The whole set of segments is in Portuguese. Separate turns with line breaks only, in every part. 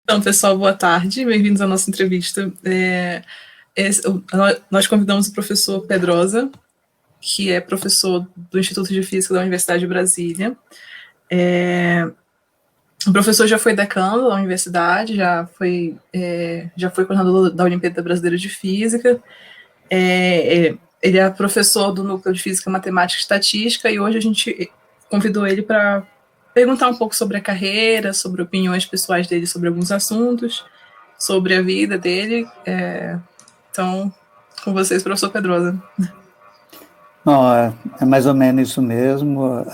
Então, pessoal, boa tarde, bem-vindos à nossa entrevista. Nós convidamos o professor Pedrosa, que é professor do Instituto de Física da Universidade de Brasília. O professor já foi decano da universidade, já foi coordenador da Olimpíada Brasileira de Física, ele é professor do Núcleo de Física, Matemática e Estatística, e hoje a gente convidou ele para perguntar um pouco sobre a carreira, sobre opiniões pessoais dele sobre alguns assuntos, sobre a vida dele. Então, com vocês, professor Pedrosa.
Não, é mais ou menos isso mesmo.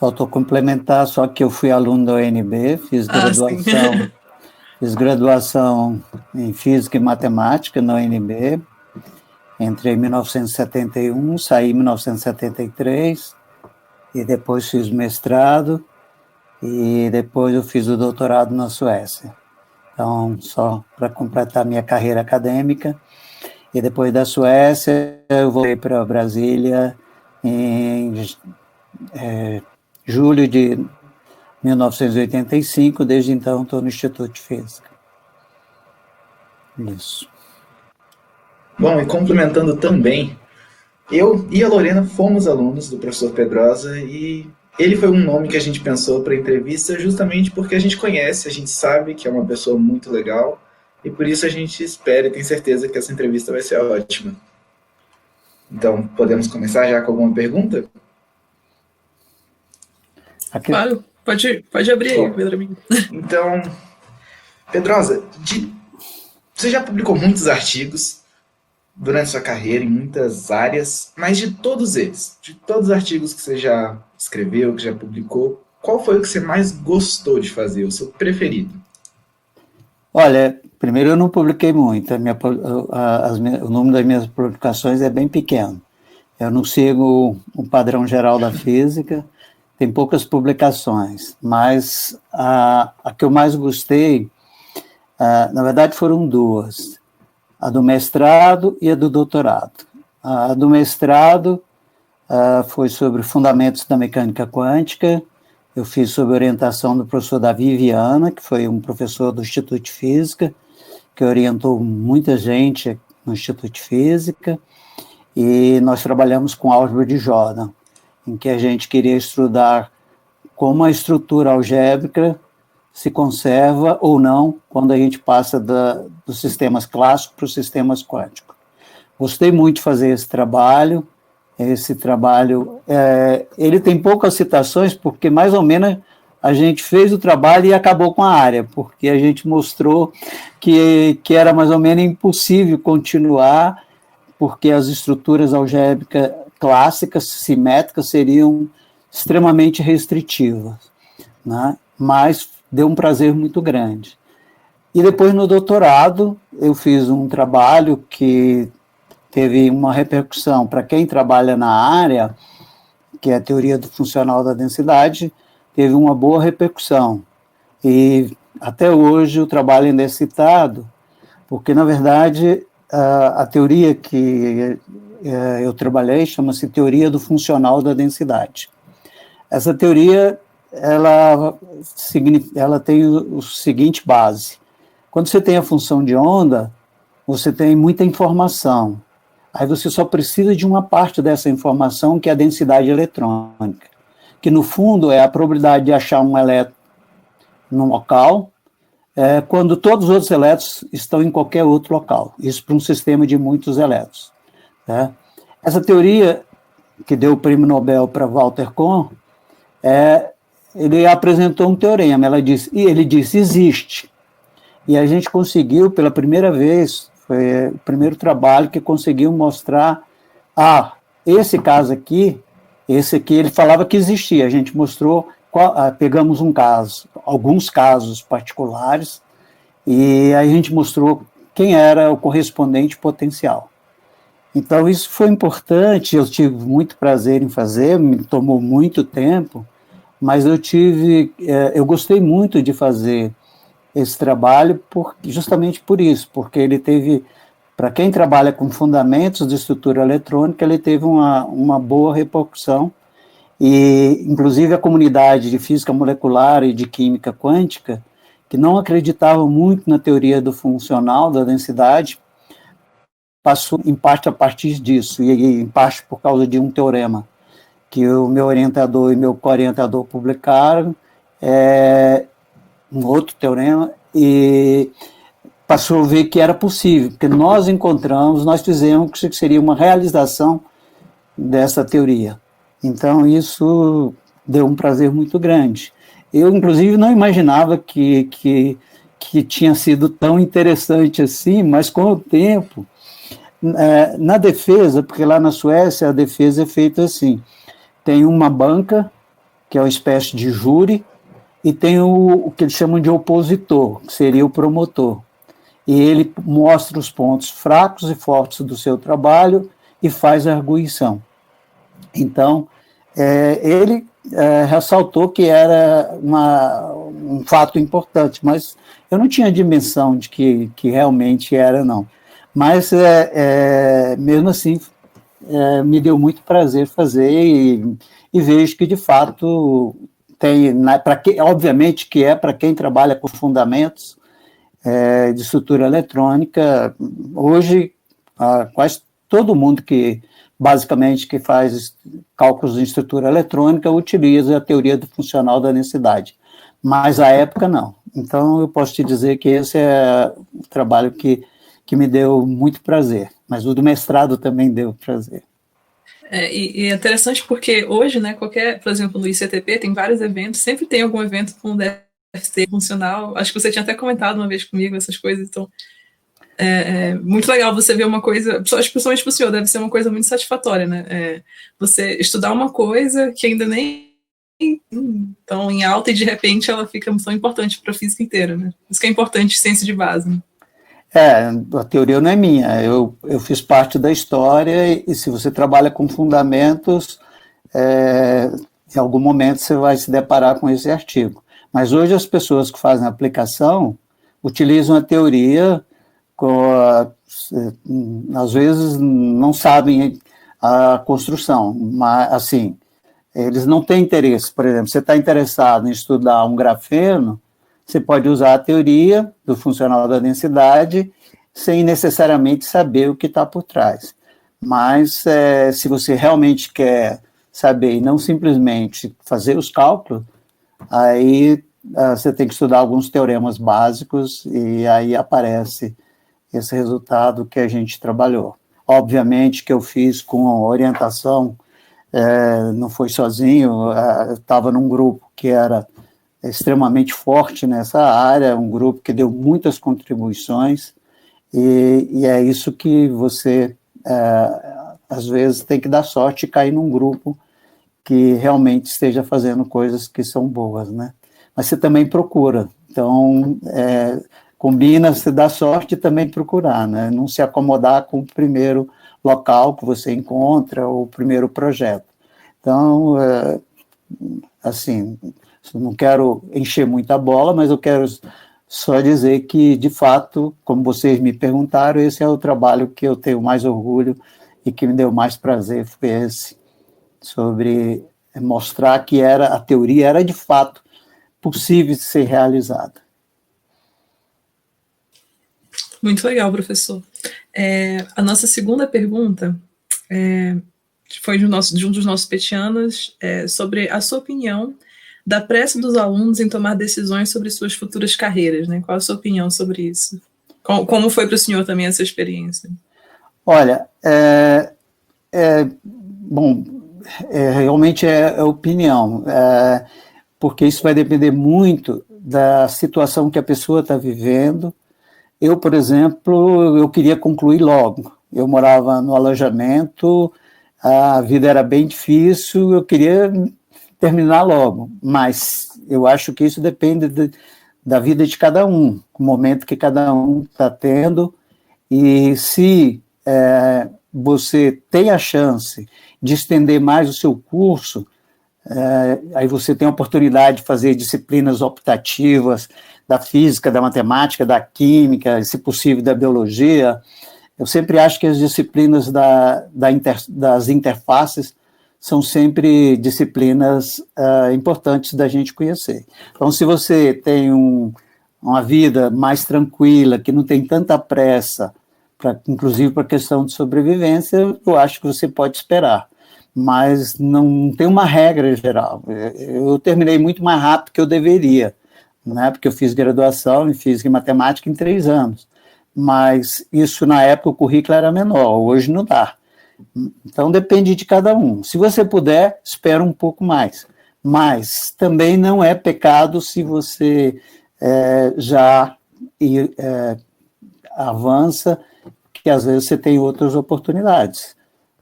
Faltou complementar, só que eu fui aluno da UNB, fiz graduação em Física e Matemática na UNB, entrei em 1971, saí em 1973, e depois fiz mestrado, e depois eu fiz o doutorado na Suécia. Então, só para completar minha carreira acadêmica, e depois da Suécia, eu voltei para Brasília em julho de 1985, desde então estou no Instituto de Física. Isso.
Bom, e complementando também, eu e a Lorena fomos alunos do professor Pedrosa e ele foi um nome que a gente pensou para a entrevista justamente porque a gente conhece, a gente sabe que é uma pessoa muito legal e por isso a gente espera e tem certeza que essa entrevista vai ser ótima. Então, podemos começar já com alguma pergunta?
Claro, pode abrir aí, Pedro amigo.
Então, Pedrosa, você já publicou muitos artigos durante sua carreira em muitas áreas, mas de todos eles, de todos os artigos que você já escreveu, que já publicou, qual foi o que você mais gostou de fazer, o seu preferido?
Olha, primeiro eu não publiquei muito, o número das minhas publicações é bem pequeno. Eu não sigo o padrão geral da física, tem poucas publicações, mas a que eu mais gostei, na verdade foram duas, a do mestrado e a do doutorado. A do mestrado foi sobre fundamentos da mecânica quântica, eu fiz sob orientação do professor Davi Viana, que foi um professor do Instituto de Física, que orientou muita gente no Instituto de Física, e nós trabalhamos com álgebra de Jordan, em que a gente queria estudar como a estrutura algébrica se conserva ou não quando a gente passa dos sistemas clássicos para os sistemas quânticos. Gostei muito de fazer esse trabalho. Ele tem poucas citações, porque mais ou menos a gente fez o trabalho e acabou com a área, porque a gente mostrou que era mais ou menos impossível continuar, porque as estruturas algébricas clássicas, simétricas, seriam extremamente restritivas, né? Mas deu um prazer muito grande. E depois, no doutorado, eu fiz um trabalho que teve uma repercussão para quem trabalha na área, que é a teoria funcional da densidade, teve uma boa repercussão. E até hoje o trabalho ainda é citado, porque, na verdade, a teoria que eu trabalhei chama-se teoria do funcional da densidade. Essa teoria ela tem o seguinte base: quando você tem a função de onda, você tem muita informação. Aí você só precisa de uma parte dessa informação, que é a densidade eletrônica, que no fundo é a probabilidade de achar um elétron num local, quando todos os outros elétrons estão em qualquer outro local. Isso para um sistema de muitos elétrons. Tá? Essa teoria, que deu o prêmio Nobel para Walter Kohn, ele apresentou um teorema. Ele disse, existe. E a gente conseguiu, pela primeira vez, foi o primeiro trabalho que conseguiu mostrar, esse caso aqui, ele falava que existia. A gente mostrou, pegamos alguns casos particulares, e aí a gente mostrou quem era o correspondente potencial. Então, isso foi importante, eu tive muito prazer em fazer, me tomou muito tempo, mas eu gostei muito de fazer esse trabalho justamente por isso, porque ele teve, para quem trabalha com fundamentos de estrutura eletrônica, ele teve uma boa repercussão, e inclusive a comunidade de física molecular e de química quântica, que não acreditavam muito na teoria do funcional da densidade, passou em parte a partir disso, e em parte por causa de um teorema que o meu orientador e meu co-orientador publicaram, um outro teorema, e passou a ver que era possível, porque nós fizemos que seria uma realização dessa teoria. Então, isso deu um prazer muito grande. Eu, inclusive, não imaginava que tinha sido tão interessante assim, mas com o tempo, na defesa, porque lá na Suécia a defesa é feita assim, tem uma banca, que é uma espécie de júri, e tem o que eles chamam de opositor, que seria o promotor. E ele mostra os pontos fracos e fortes do seu trabalho e faz a arguição. Então, ele ressaltou que era um fato importante, mas eu não tinha dimensão de que realmente era, não. Mas, mesmo assim, me deu muito prazer fazer e vejo que, de fato, tem, obviamente que para quem trabalha com fundamentos de estrutura eletrônica, hoje, quase todo mundo que faz cálculos de estrutura eletrônica utiliza a teoria do funcional da densidade, mas à época não. Então, eu posso te dizer que esse é o trabalho que me deu muito prazer, mas o do mestrado também deu prazer.
E é interessante porque hoje, né, por exemplo, no ICTP tem vários eventos, sempre tem algum evento com DFT funcional, acho que você tinha até comentado uma vez comigo essas coisas, então é muito legal você ver uma coisa, principalmente para o senhor, deve ser uma coisa muito satisfatória, né, você estudar uma coisa que ainda nem tão em alta e de repente ela fica tão importante para a física inteira, né, isso que é importante, ciência de base, né?
A teoria não é minha, eu fiz parte da história e se você trabalha com fundamentos, em algum momento você vai se deparar com esse artigo. Mas hoje as pessoas que fazem a aplicação utilizam a teoria, às vezes não sabem a construção, mas assim, eles não têm interesse. Por exemplo, você está interessado em estudar um grafeno, você pode usar a teoria do funcional da densidade sem necessariamente saber o que está por trás. Mas, se você realmente quer saber e não simplesmente fazer os cálculos, aí você tem que estudar alguns teoremas básicos e aí aparece esse resultado que a gente trabalhou. Obviamente que eu fiz com orientação, não foi sozinho, eu estava num grupo que era extremamente forte nessa área, um grupo que deu muitas contribuições, e é isso que você, às vezes, tem que dar sorte e cair num grupo que realmente esteja fazendo coisas que são boas, né? Mas você também procura, então, combina você dar sorte e também procurar, né? Não se acomodar com o primeiro local que você encontra, ou o primeiro projeto. Então, assim, não quero encher muita bola, mas eu quero só dizer que, de fato, como vocês me perguntaram, esse é o trabalho que eu tenho mais orgulho e que me deu mais prazer, foi esse, sobre mostrar que a teoria era, de fato, possível de ser realizada.
Muito legal, professor. A nossa segunda pergunta foi de um dos nossos petianos, sobre a sua opinião da pressa dos alunos em tomar decisões sobre suas futuras carreiras, né? Qual a sua opinião sobre isso? Como foi para o senhor também essa experiência?
Olha, bom, realmente é opinião, porque isso vai depender muito da situação que a pessoa está vivendo. Eu, por exemplo, eu queria concluir logo. Eu morava no alojamento, a vida era bem difícil, eu queria terminar logo, mas eu acho que isso depende da vida de cada um, o momento que cada um está tendo, e se você tem a chance de estender mais o seu curso, aí você tem a oportunidade de fazer disciplinas optativas da física, da matemática, da química, se possível da biologia. Eu sempre acho que as disciplinas das interfaces são sempre disciplinas importantes da gente conhecer. Então, se você tem uma vida mais tranquila, que não tem tanta pressa, inclusive para a questão de sobrevivência, eu acho que você pode esperar. Mas não tem uma regra geral. Eu terminei muito mais rápido que eu deveria, né? Porque eu fiz graduação em Física e Matemática em 3 anos. Mas isso, na época, o currículo era menor, hoje não dá. Então, depende de cada um. Se você puder, espera um pouco mais. Mas também não é pecado se você já avança, que às vezes você tem outras oportunidades,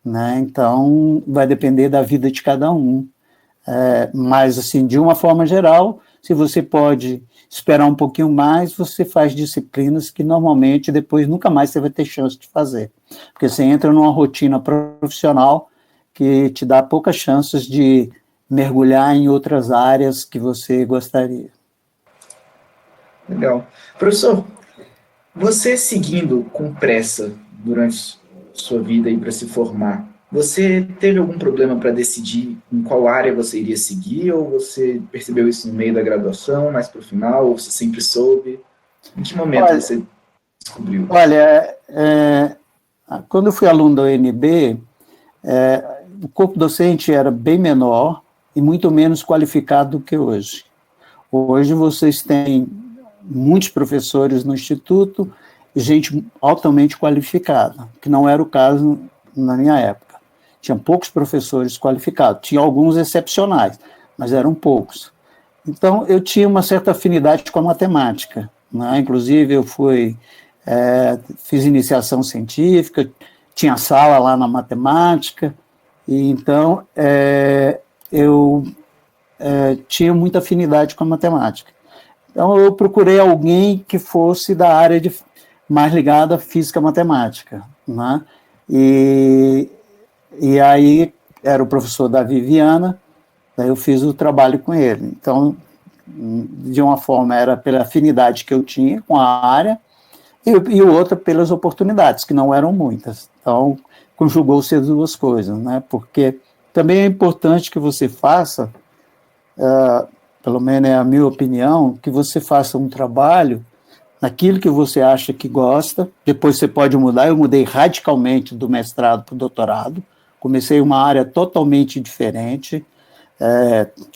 né? Então, vai depender da vida de cada um. Mas, assim, de uma forma geral, se você pode esperar um pouquinho mais, você faz disciplinas que normalmente depois nunca mais você vai ter chance de fazer. Porque você entra numa rotina profissional que te dá poucas chances de mergulhar em outras áreas que você gostaria.
Legal. Professor, você seguindo com pressa durante sua vida para se formar, você teve algum problema para decidir em qual área você iria seguir, ou você percebeu isso no meio da graduação, mais para o final, ou você sempre soube? Em que momento você descobriu?
Olha, quando eu fui aluno da UNB, o corpo docente era bem menor e muito menos qualificado do que hoje. Hoje vocês têm muitos professores no Instituto e gente altamente qualificada, que não era o caso na minha época. Tinha poucos professores qualificados, tinha alguns excepcionais, mas eram poucos. Então, eu tinha uma certa afinidade com a matemática, né? Inclusive, eu fiz iniciação científica, tinha sala lá na matemática, e então eu tinha muita afinidade com a matemática. Então, eu procurei alguém que fosse da área mais ligada à física-matemática, né? E aí era o professor Davi Viana, daí eu fiz o trabalho com ele. Então, de uma forma, era pela afinidade que eu tinha com a área, e outra pelas oportunidades, que não eram muitas. Então, conjugou-se as duas coisas, né? Porque também é importante que você faça, pelo menos é a minha opinião, que você faça um trabalho naquilo que você acha que gosta, depois você pode mudar. Eu mudei radicalmente do mestrado para o doutorado, comecei uma área totalmente diferente.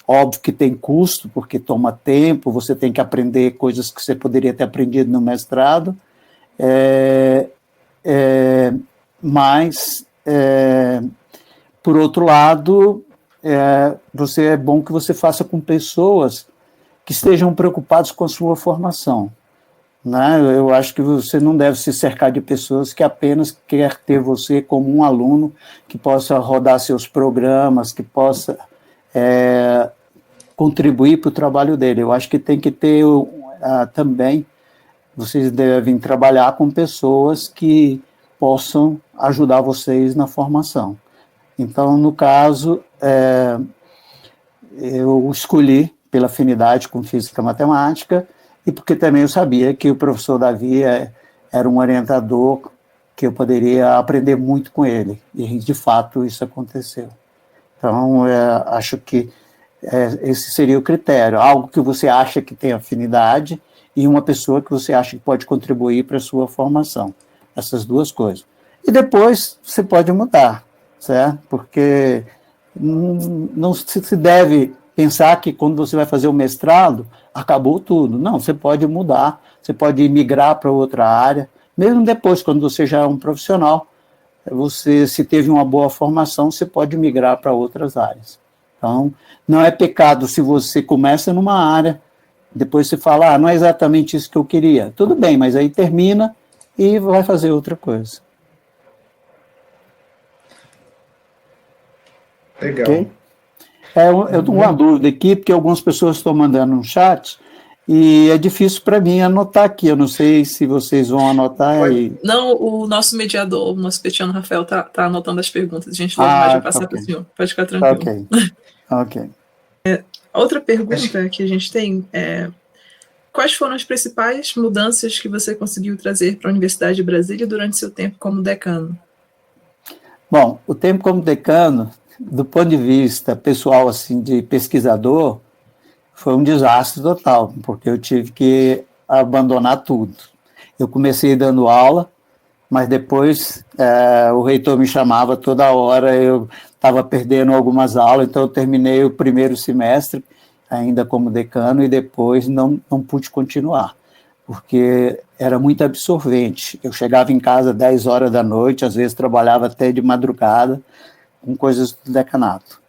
Óbvio que tem custo, porque toma tempo, você tem que aprender coisas que você poderia ter aprendido no mestrado, mas, por outro lado, é bom que você faça com pessoas que estejam preocupadas com a sua formação, né? Eu acho que você não deve se cercar de pessoas que apenas quer ter você como um aluno que possa rodar seus programas, que possa contribuir para o trabalho dele. Eu acho que tem que ter também, vocês devem trabalhar com pessoas que possam ajudar vocês na formação. Então, no caso, eu escolhi pela afinidade com física e matemática, e porque também eu sabia que o professor Davi era um orientador que eu poderia aprender muito com ele, e de fato isso aconteceu. Então, acho que esse seria o critério, algo que você acha que tem afinidade e uma pessoa que você acha que pode contribuir para a sua formação, essas duas coisas. E depois você pode mudar, certo? Porque não se deve pensar que quando você vai fazer o mestrado, acabou tudo. Não, você pode mudar, você pode migrar para outra área, mesmo depois, quando você já é um profissional, se teve uma boa formação, você pode migrar para outras áreas. Então, não é pecado se você começa numa área, depois você fala, não é exatamente isso que eu queria. Tudo bem, mas aí termina e vai fazer outra coisa.
Legal.
Okay? Eu tenho uma dúvida aqui, porque algumas pessoas estão mandando um chat, e é difícil para mim anotar aqui. Eu não sei se vocês vão anotar aí.
Não, o nosso mediador, o nosso petiano Rafael, tá anotando as perguntas. A gente logo mais vai passar para o senhor. Pode ficar tranquilo.
Ok.
Outra pergunta que a gente tem é: quais foram as principais mudanças que você conseguiu trazer para a Universidade de Brasília durante seu tempo como decano?
Bom, o tempo como decano, do ponto de vista pessoal, assim, de pesquisador, foi um desastre total, porque eu tive que a abandonar tudo. Eu comecei dando aula, mas depois o reitor me chamava toda hora, eu estava perdendo algumas aulas, então eu terminei o primeiro semestre, ainda como decano, e depois não pude continuar, porque era muito absorvente. Eu chegava em casa às 10 horas da noite, às vezes trabalhava até de madrugada, com coisas do decanato.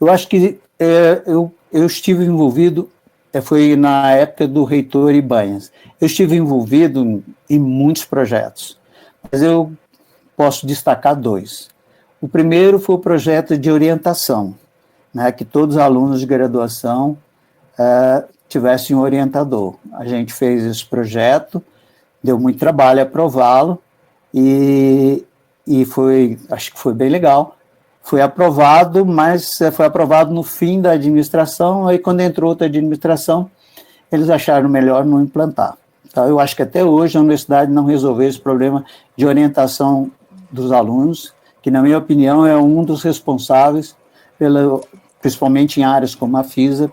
Eu acho que eu estive envolvido, foi na época do reitor Ibanhas, eu estive envolvido em muitos projetos, mas eu posso destacar 2. O primeiro foi o projeto de orientação, né, que todos os alunos de graduação tivessem um orientador. A gente fez esse projeto, deu muito trabalho aprová-lo, e acho que foi bem legal. Foi aprovado, mas foi aprovado no fim da administração, aí quando entrou outra administração, eles acharam melhor não implantar. Então, eu acho que até hoje a universidade não resolveu esse problema de orientação dos alunos, que, na minha opinião, é um dos responsáveis, principalmente em áreas como a física,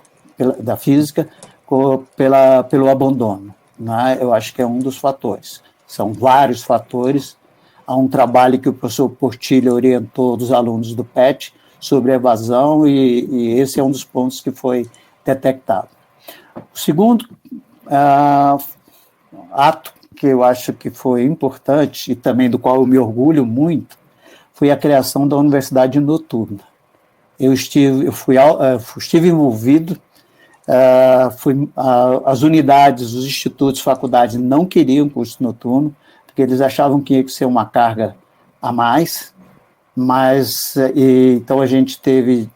pelo abandono, né? Eu acho que é um dos fatores. São vários fatores. Há um trabalho que o professor Portilha orientou dos alunos do PET sobre evasão, e esse é um dos pontos que foi detectado. O segundo ato que eu acho que foi importante, e também do qual eu me orgulho muito, foi a criação da Universidade Noturna. Eu estive envolvido, as unidades, os institutos, faculdades não queriam curso noturno, porque eles achavam que ia ser uma carga a mais, então a gente teve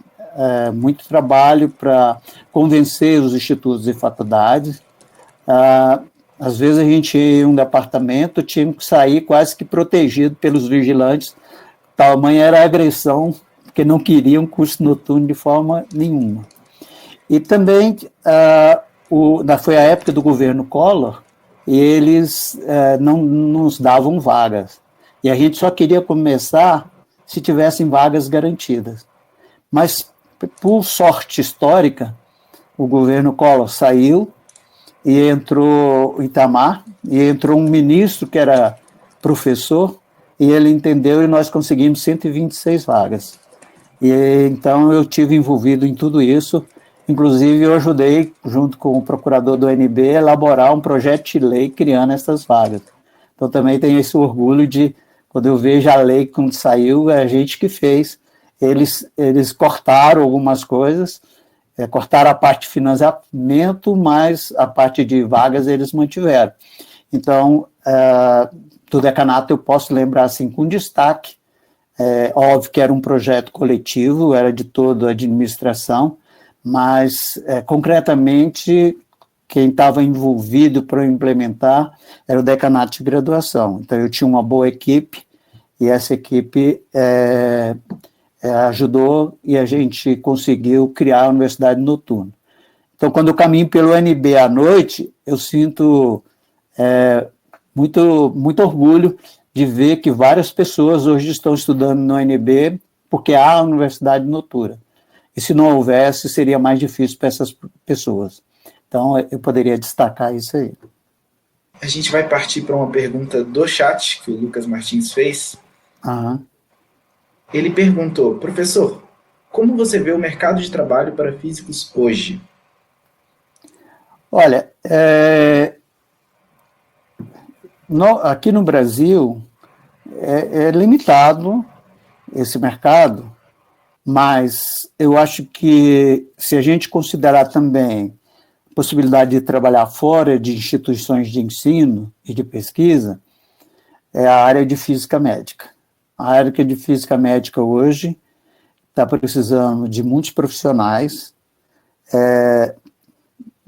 muito trabalho para convencer os institutos e faculdades. Às vezes a gente ia em um departamento, tinha que sair quase que protegido pelos vigilantes, tamanha era a agressão, porque não queriam curso noturno de forma nenhuma. E também foi a época do governo Collor, e eles não nos davam vagas. E a gente só queria começar se tivessem vagas garantidas. Mas, por sorte histórica, o governo Collor saiu, e entrou o Itamar, e entrou um ministro que era professor, e ele entendeu, e nós conseguimos 126 vagas. E então eu tive envolvido em tudo isso, inclusive eu ajudei, junto com o procurador do UNB, a elaborar um projeto de lei criando essas vagas. Então também tenho esse orgulho de, quando eu vejo a lei quando saiu, é a gente que fez. Eles cortaram algumas coisas, cortaram a parte de financiamento, mas a parte de vagas eles mantiveram. Então, do decanato eu posso lembrar assim, com destaque, óbvio que era um projeto coletivo, era de toda a administração, mas, concretamente, quem estava envolvido para implementar era o decanato de graduação. Então, eu tinha uma boa equipe, e essa equipe ajudou, e a gente conseguiu criar a Universidade Noturna. Então, quando eu caminho pelo UNB à noite, eu sinto muito orgulho de ver que várias pessoas hoje estão estudando no UNB porque há a Universidade Noturna. E se não houvesse, seria mais difícil para essas pessoas. Então, eu poderia destacar isso aí.
A gente vai partir para uma pergunta do chat que o Lucas Martins fez.
Uhum.
Ele perguntou: professor, como você vê o mercado de trabalho para físicos hoje?
Olha, aqui no Brasil é limitado esse mercado, mas eu acho que, se a gente considerar também a possibilidade de trabalhar fora de instituições de ensino e de pesquisa, é a área de física médica. A área de física médica hoje está precisando de muitos profissionais.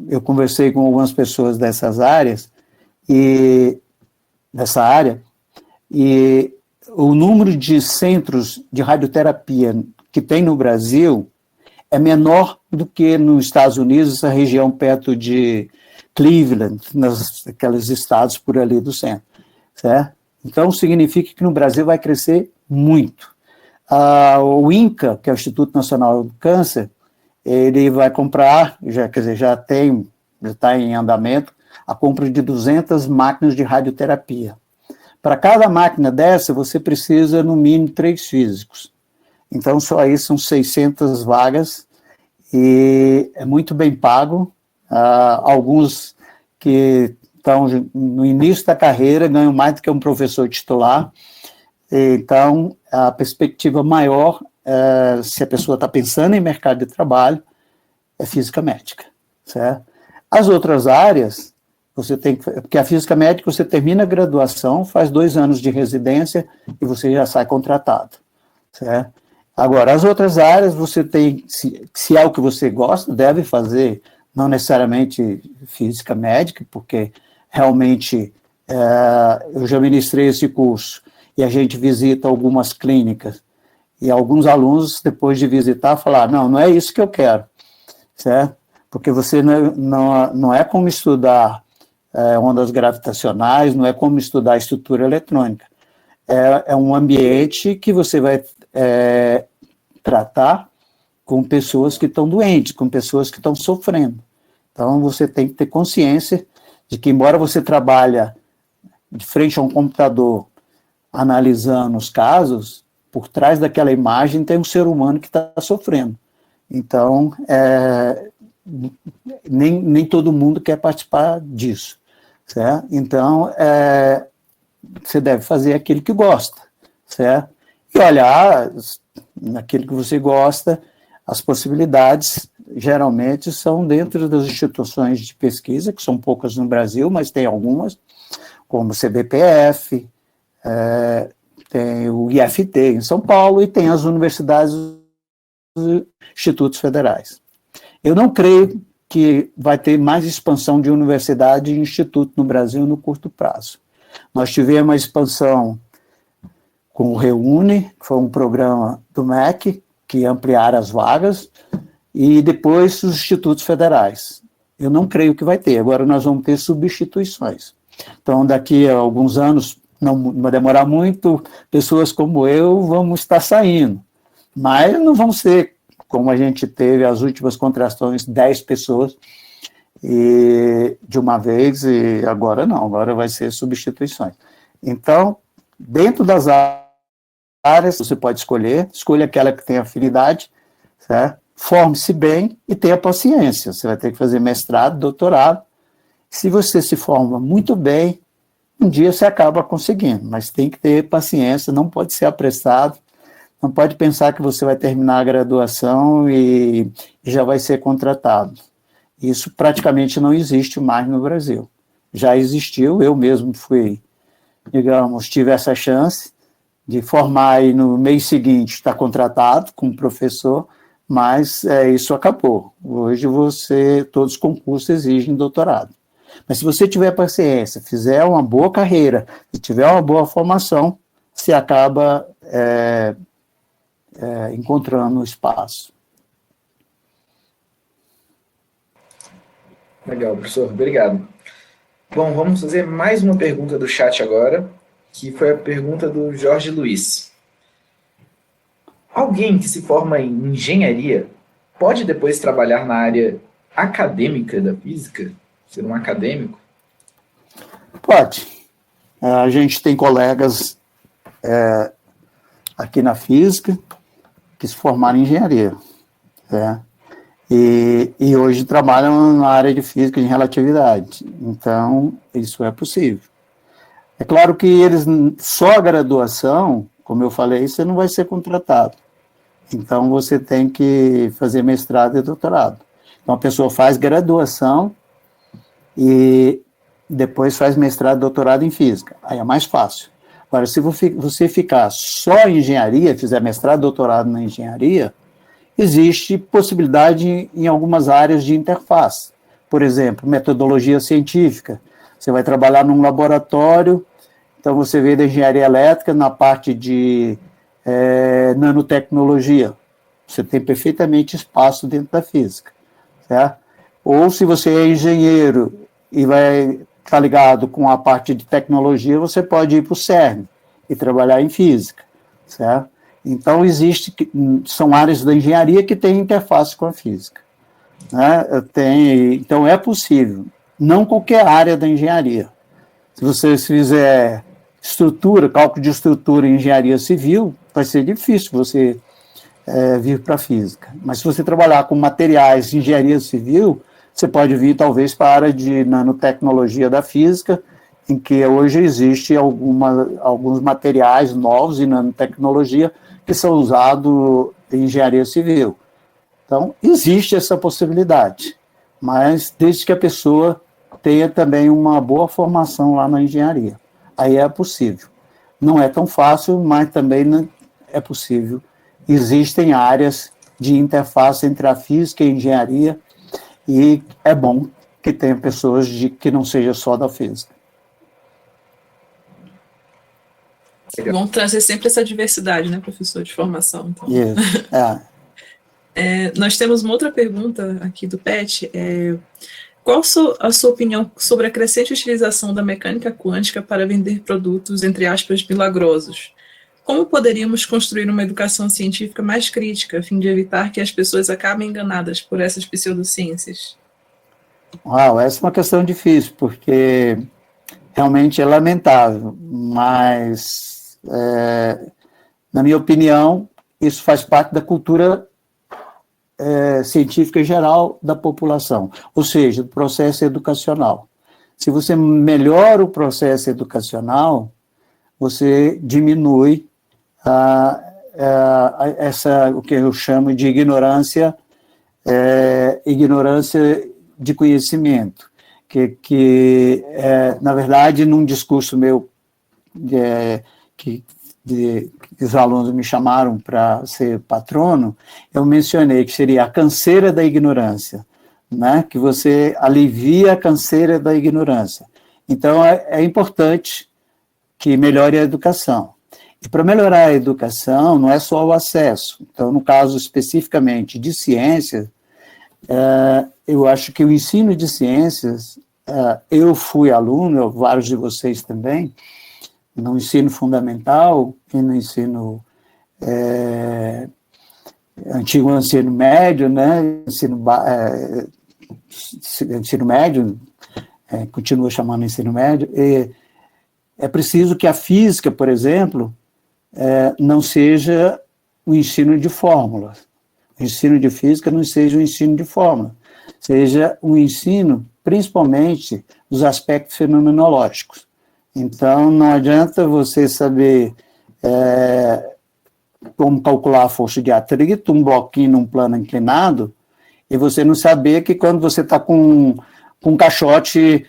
Eu conversei com algumas pessoas dessa área, e o número de centros de radioterapia que tem no Brasil é menor do que nos Estados Unidos, essa região perto de Cleveland, aqueles estados por ali do centro, certo? Então, significa que no Brasil vai crescer muito. O INCA, que é o Instituto Nacional do Câncer, ele vai comprar, já está em andamento, a compra de 200 máquinas de radioterapia. Para cada máquina dessa, você precisa, no mínimo, 3 físicos. Então, só aí são 600 vagas, e é muito bem pago. Alguns que estão no início da carreira ganham mais do que um professor titular. Então, a perspectiva maior, se a pessoa está pensando em mercado de trabalho, é física médica, certo? As outras áreas, você tem que, porque a física médica, você termina a graduação, faz 2 anos de residência e você já sai contratado, certo? Agora, as outras áreas, você tem, se é o que você gosta, deve fazer, não necessariamente física médica, porque realmente eu já ministrei esse curso e a gente visita algumas clínicas e alguns alunos, depois de visitar, falaram, não é isso que eu quero, certo? Porque você não é como estudar ondas gravitacionais, não é como estudar estrutura eletrônica. É um ambiente que você vai tratar com pessoas que estão doentes, com pessoas que estão sofrendo. Então, você tem que ter consciência de que, embora você trabalhe de frente a um computador analisando os casos, por trás daquela imagem tem um ser humano que está sofrendo. Então, nem todo mundo quer participar disso, certo? Então, você deve fazer aquilo que gosta, certo? E olhar naquilo que você gosta, as possibilidades geralmente são dentro das instituições de pesquisa, que são poucas no Brasil, mas tem algumas, como o CBPF, tem o IFT em São Paulo, e tem as universidades e institutos federais. Eu não creio que vai ter mais expansão de universidade e instituto no Brasil no curto prazo. Nós tivemos uma expansão com o Reúne, que foi um programa do MEC, que ampliaram as vagas, e depois os institutos federais. Eu não creio que vai ter. Agora nós vamos ter substituições. Então, daqui a alguns anos, não vai demorar muito, pessoas como eu vão estar saindo. Mas não vão ser, como a gente teve as últimas contratações, 10 pessoas de uma vez, e agora não, agora vai ser substituições. Então, dentro das áreas, você pode escolha aquela que tem afinidade, certo? Forme-se bem e tenha paciência. Você vai ter que fazer mestrado, doutorado. Se você se forma muito bem, um dia você acaba conseguindo, mas tem que ter paciência, não pode ser apressado, não pode pensar que você vai terminar a graduação e já vai ser contratado. Isso praticamente não existe mais no Brasil. Já existiu, eu mesmo tive essa chance de formar e no mês seguinte estar contratado como professor, mas isso acabou. Hoje todos os concursos exigem doutorado. Mas se você tiver paciência, fizer uma boa carreira, se tiver uma boa formação, você acaba encontrando espaço.
Legal, professor. Obrigado. Bom, vamos fazer mais uma pergunta do chat agora, que foi a pergunta do Jorge Luiz. Alguém que se forma em engenharia pode depois trabalhar na área acadêmica da física? Ser um acadêmico?
Pode. A gente tem colegas aqui na física que se formaram em engenharia, e hoje trabalham na área de física de relatividade. Então, isso é possível. É claro que só a graduação, como eu falei, você não vai ser contratado. Então, você tem que fazer mestrado e doutorado. Então, a pessoa faz graduação e depois faz mestrado e doutorado em física. Aí é mais fácil. Agora, se você ficar só em engenharia, fizer mestrado e doutorado na engenharia, existe possibilidade em algumas áreas de interface. Por exemplo, metodologia científica. Você vai trabalhar num laboratório, então você vê da engenharia elétrica na parte de nanotecnologia. Você tem perfeitamente espaço dentro da física, certo? Ou se você é engenheiro e vai estar ligado com a parte de tecnologia, você pode ir para o CERN e trabalhar em física, certo? Então, são áreas da engenharia que têm interface com a física, né? Então, é possível. não qualquer área da engenharia. Se você fizer cálculo de estrutura em engenharia civil, vai ser difícil você vir para a física. Mas se você trabalhar com materiais, engenharia civil, você pode vir talvez para a área de nanotecnologia da física, em que hoje existe alguns materiais novos em nanotecnologia que são usados em engenharia civil. Então, existe essa possibilidade, mas desde que a pessoa tenha também uma boa formação lá na engenharia. Aí é possível. Não é tão fácil, mas também é possível. Existem áreas de interface entre a física e a engenharia, e é bom que tenha pessoas que não seja só da física.
Vamos trazer sempre essa diversidade, né, professor, de formação. Então.
Isso,
nós temos uma outra pergunta aqui do PET. Qual a sua opinião sobre a crescente utilização da mecânica quântica para vender produtos, entre aspas, milagrosos? Como poderíamos construir uma educação científica mais crítica, a fim de evitar que as pessoas acabem enganadas por essas pseudociências?
Essa é uma questão difícil, porque realmente é lamentável, mas, na minha opinião, isso faz parte da cultura científica geral da população, ou seja, do processo educacional. Se você melhora o processo educacional, você diminui o que eu chamo de ignorância de conhecimento, que na verdade, num discurso meu, que os alunos me chamaram para ser patrono, eu mencionei que seria a canseira da ignorância, né? Que você alivia a canseira da ignorância. Então, é importante que melhore a educação. E para melhorar a educação, não é só o acesso. Então, no caso especificamente de ciências, eu acho que o ensino de ciências, eu fui aluno, vários de vocês também, no ensino fundamental e no ensino antigo ensino médio, né? Ensino médio, continua chamando ensino médio, e é preciso que a física, por exemplo, não seja o ensino de fórmulas. O ensino de física não seja o ensino de fórmula, seja o ensino, principalmente, dos aspectos fenomenológicos. Então, não adianta você saber como calcular a força de atrito, um bloquinho num plano inclinado, e você não saber que quando você está com um caixote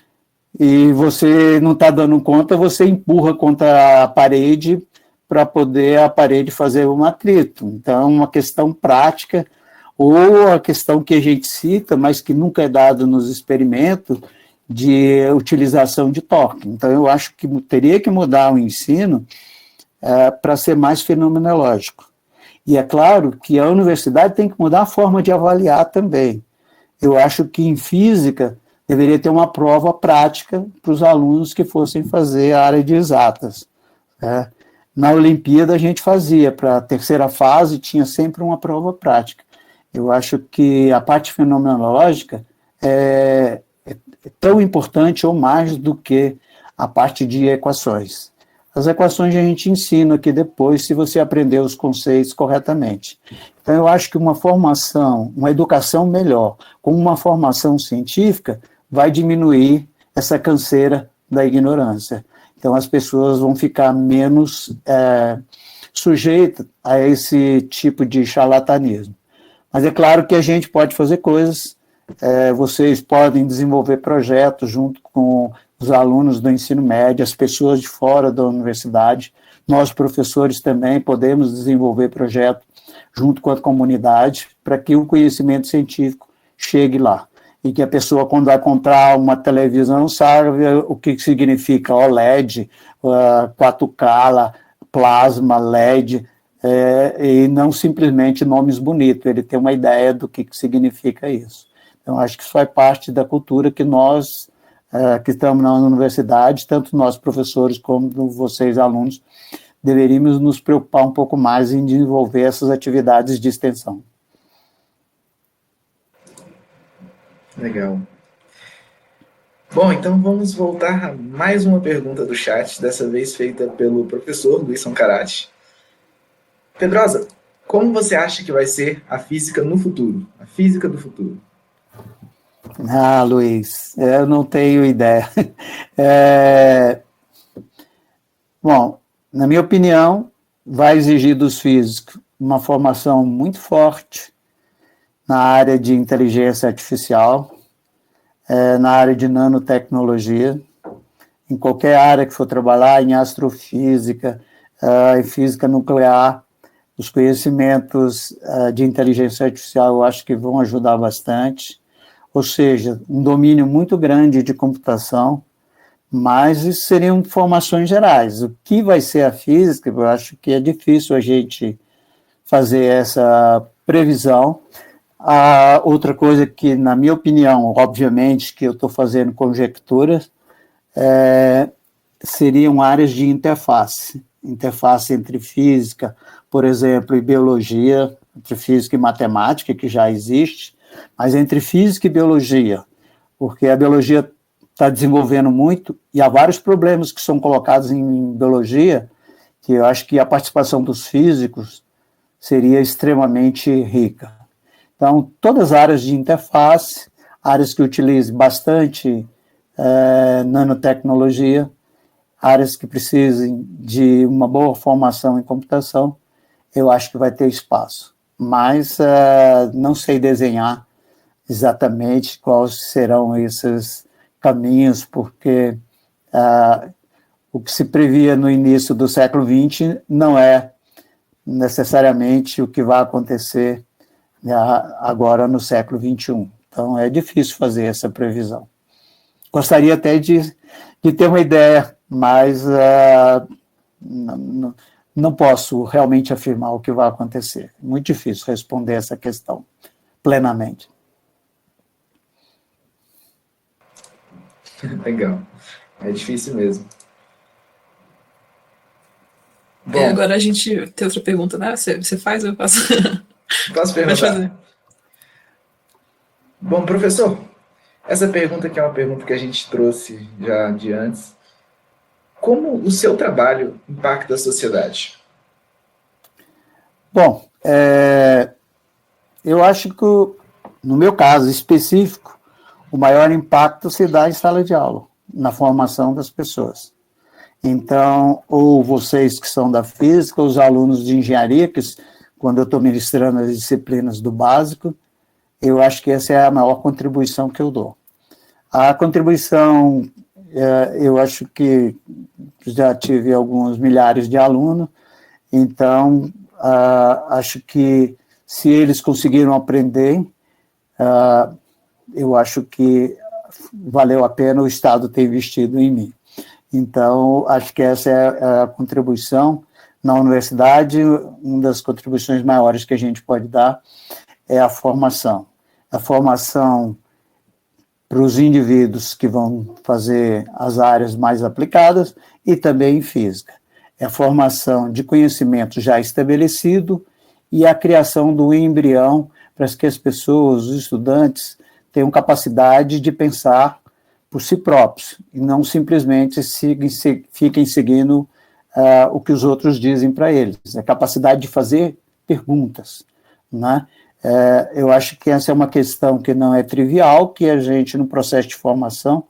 e você não está dando conta, você empurra contra a parede para poder a parede fazer um atrito. Então, uma questão prática, ou a questão que a gente cita, mas que nunca é dado nos experimentos, de utilização de torque. Então, eu acho que teria que mudar o ensino para ser mais fenomenológico. E é claro que a universidade tem que mudar a forma de avaliar também. Eu acho que em física deveria ter uma prova prática para os alunos que fossem fazer a área de exatas. Na Olimpíada a gente fazia, para a terceira fase tinha sempre uma prova prática. Eu acho que a parte fenomenológica é tão importante ou mais do que a parte de equações. As equações a gente ensina aqui depois, se você aprender os conceitos corretamente. Então, eu acho que uma formação, uma educação melhor, com uma formação científica, vai diminuir essa canseira da ignorância. Então, as pessoas vão ficar menos sujeitas a esse tipo de charlatanismo. Mas é claro que a gente pode fazer coisas. Vocês podem desenvolver projetos junto com os alunos do ensino médio, as pessoas de fora da universidade. Nós, professores, também podemos desenvolver projetos junto com a comunidade para que o conhecimento científico chegue lá. E que a pessoa, quando vai comprar uma televisão, saiba o que significa OLED, 4K, plasma, LED, e não simplesmente nomes bonitos. Ele tem uma ideia do que significa isso. Então, acho que isso faz parte da cultura que nós, que estamos na universidade, tanto nós professores como vocês alunos, deveríamos nos preocupar um pouco mais em desenvolver essas atividades de extensão.
Legal. Bom, então vamos voltar a mais uma pergunta do chat, dessa vez feita pelo professor Luiz Soncarati. Pedrosa, como você acha que vai ser a física no futuro? A física do futuro.
Ah, Luiz, eu não tenho ideia. É, bom, na minha opinião, vai exigir dos físicos uma formação muito forte na área de inteligência artificial, na área de nanotecnologia, em qualquer área que for trabalhar, em astrofísica, em física nuclear, os conhecimentos de inteligência artificial eu acho que vão ajudar bastante, ou seja, um domínio muito grande de computação, mas isso seriam informações gerais. O que vai ser a física, eu acho que é difícil a gente fazer essa previsão. A outra coisa que, na minha opinião, obviamente, que eu estou fazendo conjecturas, seriam áreas de interface entre física, por exemplo, e biologia, entre física e matemática, que já existe, mas entre física e biologia, porque a biologia está desenvolvendo muito e há vários problemas que são colocados em biologia, que eu acho que a participação dos físicos seria extremamente rica. Então, todas as áreas de interface, áreas que utilizem bastante nanotecnologia, áreas que precisem de uma boa formação em computação, eu acho que vai ter espaço. Mas não sei desenhar exatamente quais serão esses caminhos, porque o que se previa no início do século XX não é necessariamente o que vai acontecer agora no século XXI. Então, é difícil fazer essa previsão. Gostaria até de ter uma ideia, mas não posso realmente afirmar o que vai acontecer. Muito difícil responder essa questão plenamente.
Legal. É difícil mesmo. Bom,
Agora a gente tem outra pergunta, né? Você faz ou eu faço?
Posso perguntar?
Pode fazer.
Bom, professor, essa pergunta aqui é uma pergunta que a gente trouxe já de antes. Como o seu trabalho impacta a sociedade?
Bom, eu acho que, no meu caso específico, o maior impacto se dá em sala de aula, na formação das pessoas. Então, ou vocês que são da física, ou os alunos de engenharia, que quando eu estou ministrando as disciplinas do básico, eu acho que essa é a maior contribuição que eu dou. A contribuição, eu acho que já tive alguns milhares de alunos, então, acho que se eles conseguiram aprender, eu acho que valeu a pena o Estado ter investido em mim. Então, acho que essa é a contribuição. Na universidade, uma das contribuições maiores que a gente pode dar é a formação. A formação para os indivíduos que vão fazer as áreas mais aplicadas e também em física. É a formação de conhecimento já estabelecido e a criação do embrião para que as pessoas, os estudantes, tenham capacidade de pensar por si próprios e não simplesmente fiquem seguindo o que os outros dizem para eles. A capacidade de fazer perguntas, né? Eu acho que essa é uma questão que não é trivial, que a gente, no processo de formação,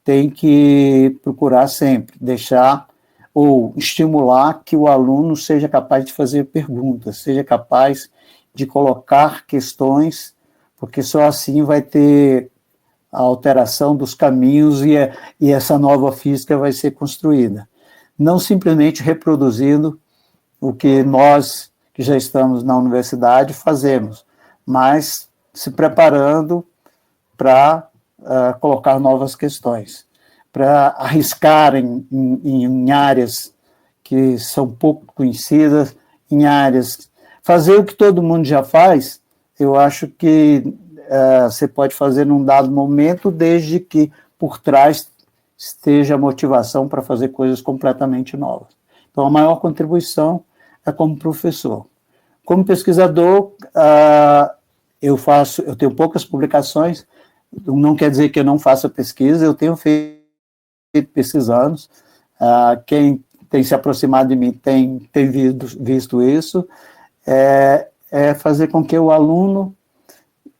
tem que procurar sempre deixar ou estimular que o aluno seja capaz de fazer perguntas, seja capaz de colocar questões, porque só assim vai ter a alteração dos caminhos e essa nova física vai ser construída. Não simplesmente reproduzindo o que nós, que já estamos na universidade, fazemos, mas se preparando para colocar novas questões, para arriscar em áreas que são pouco conhecidas, em áreas... Fazer o que todo mundo já faz, eu acho que você pode fazer num dado momento, desde que por trás esteja a motivação para fazer coisas completamente novas. Então, a maior contribuição é como professor. Como pesquisador, eu tenho poucas publicações, não quer dizer que eu não faça pesquisa, eu tenho feito pesquisando, quem tem se aproximado de mim tem visto isso, é fazer com que o aluno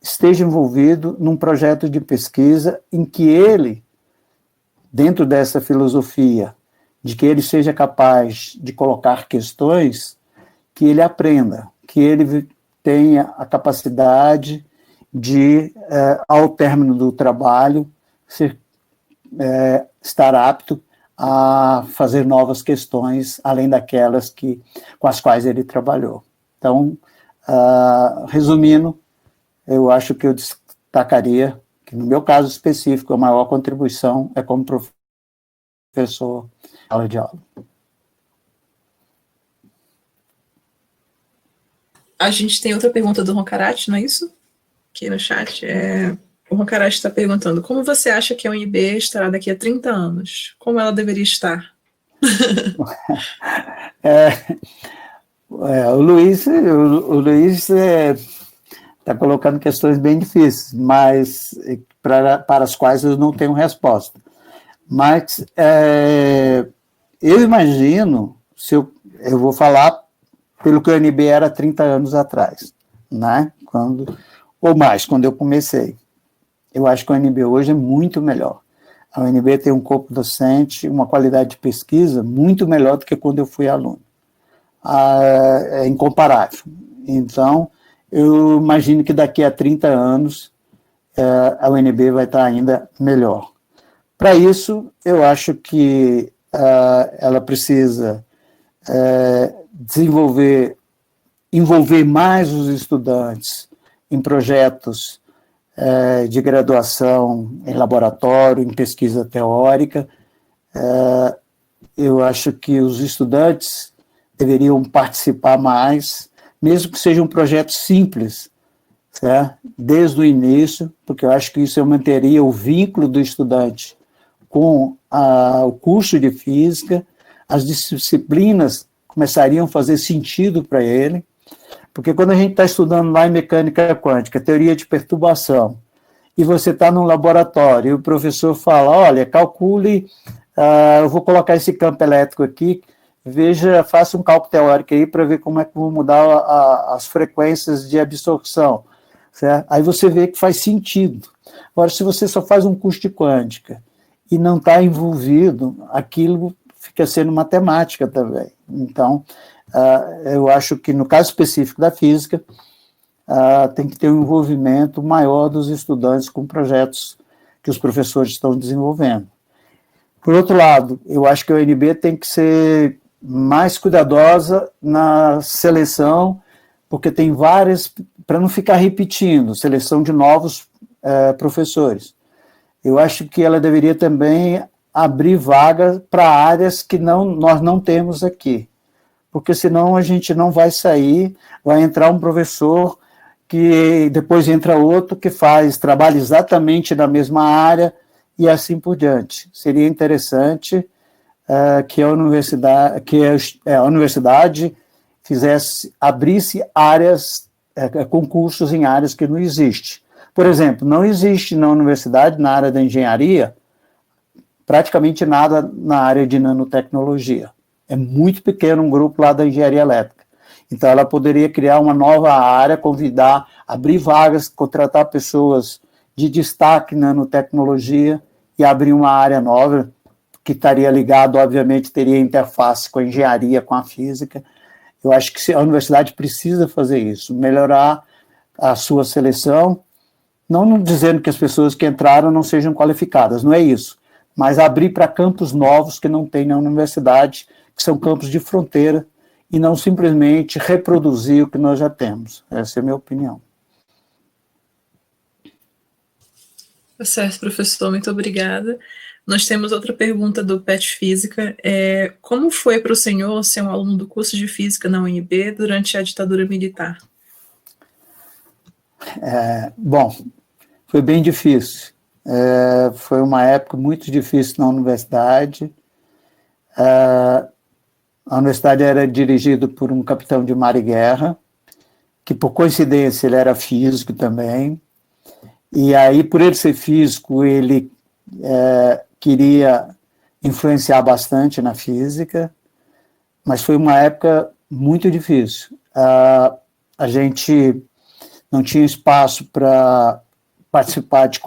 esteja envolvido num projeto de pesquisa em que ele, dentro dessa filosofia, de que ele seja capaz de colocar questões, que ele aprenda, que ele tenha a capacidade de, ao término do trabalho, estar apto a fazer novas questões, além daquelas com as quais ele trabalhou. Então, resumindo, eu acho que eu destacaria que, no meu caso específico, a maior contribuição é como professor aula de aula.
A gente tem outra pergunta do Roncarate, não é isso? Aqui no chat. O Roncarate está perguntando: como você acha que a UNB estará daqui a 30 anos? Como ela deveria estar?
O Luiz está colocando questões bem difíceis, mas para as quais eu não tenho resposta. Mas eu imagino, eu vou falar pelo que a UNB era 30 anos atrás, né? Ou mais, quando eu comecei. Eu acho que a UNB hoje é muito melhor. A UNB tem um corpo docente, uma qualidade de pesquisa muito melhor do que quando eu fui aluno. É incomparável. Então, eu imagino que daqui a 30 anos a UNB vai estar ainda melhor. Para isso, eu acho que ela precisa envolver mais os estudantes em projetos de graduação em laboratório, em pesquisa teórica. Eu acho que os estudantes deveriam participar mais, mesmo que seja um projeto simples, certo? Desde o início, porque eu acho que isso manteria o vínculo do estudante com o curso de física, as disciplinas começariam a fazer sentido para ele, porque quando a gente está estudando lá em mecânica quântica, teoria de perturbação, e você está num laboratório, e o professor fala, olha, calcule, eu vou colocar esse campo elétrico aqui, faça um cálculo teórico aí para ver como é que vou mudar as frequências de absorção, certo? Aí você vê que faz sentido. Agora, se você só faz um curso de quântica e não está envolvido, aquilo fica sendo matemática também. Então, eu acho que no caso específico da física, tem que ter um envolvimento maior dos estudantes com projetos que os professores estão desenvolvendo. Por outro lado, eu acho que a UNB tem que ser mais cuidadosa na seleção, porque tem várias, para não ficar repetindo, seleção de novos professores. Eu acho que ela deveria também abrir vagas para áreas que nós não temos aqui, porque senão a gente não vai sair, vai entrar um professor que depois entra outro que trabalha exatamente na mesma área e assim por diante. Seria interessante que a universidade abrisse áreas, concursos em áreas que não existem. Por exemplo, não existe na universidade, na área da engenharia, praticamente nada na área de nanotecnologia. É muito pequeno um grupo lá da engenharia elétrica. Então, ela poderia criar uma nova área, abrir vagas, contratar pessoas de destaque em nanotecnologia e abrir uma área nova, que estaria ligado, obviamente, teria interface com a engenharia, com a física. Eu acho que a universidade precisa fazer isso, melhorar a sua seleção, não dizendo que as pessoas que entraram não sejam qualificadas, não é isso, mas abrir para campos novos que não tem na universidade, que são campos de fronteira, e não simplesmente reproduzir o que nós já temos. Essa é a minha opinião.
Tá certo, professor, muito obrigada. Nós temos outra pergunta do PET Física. Como foi para o senhor ser um aluno do curso de Física na UNB durante a ditadura militar?
Bom, foi bem difícil. Foi uma época muito difícil na universidade. A universidade era dirigida por um capitão de mar e guerra, que, por coincidência, ele era físico também. e aí, por ele ser físico, ele queria influenciar bastante na física, mas foi uma época muito difícil. A gente não tinha espaço para participar de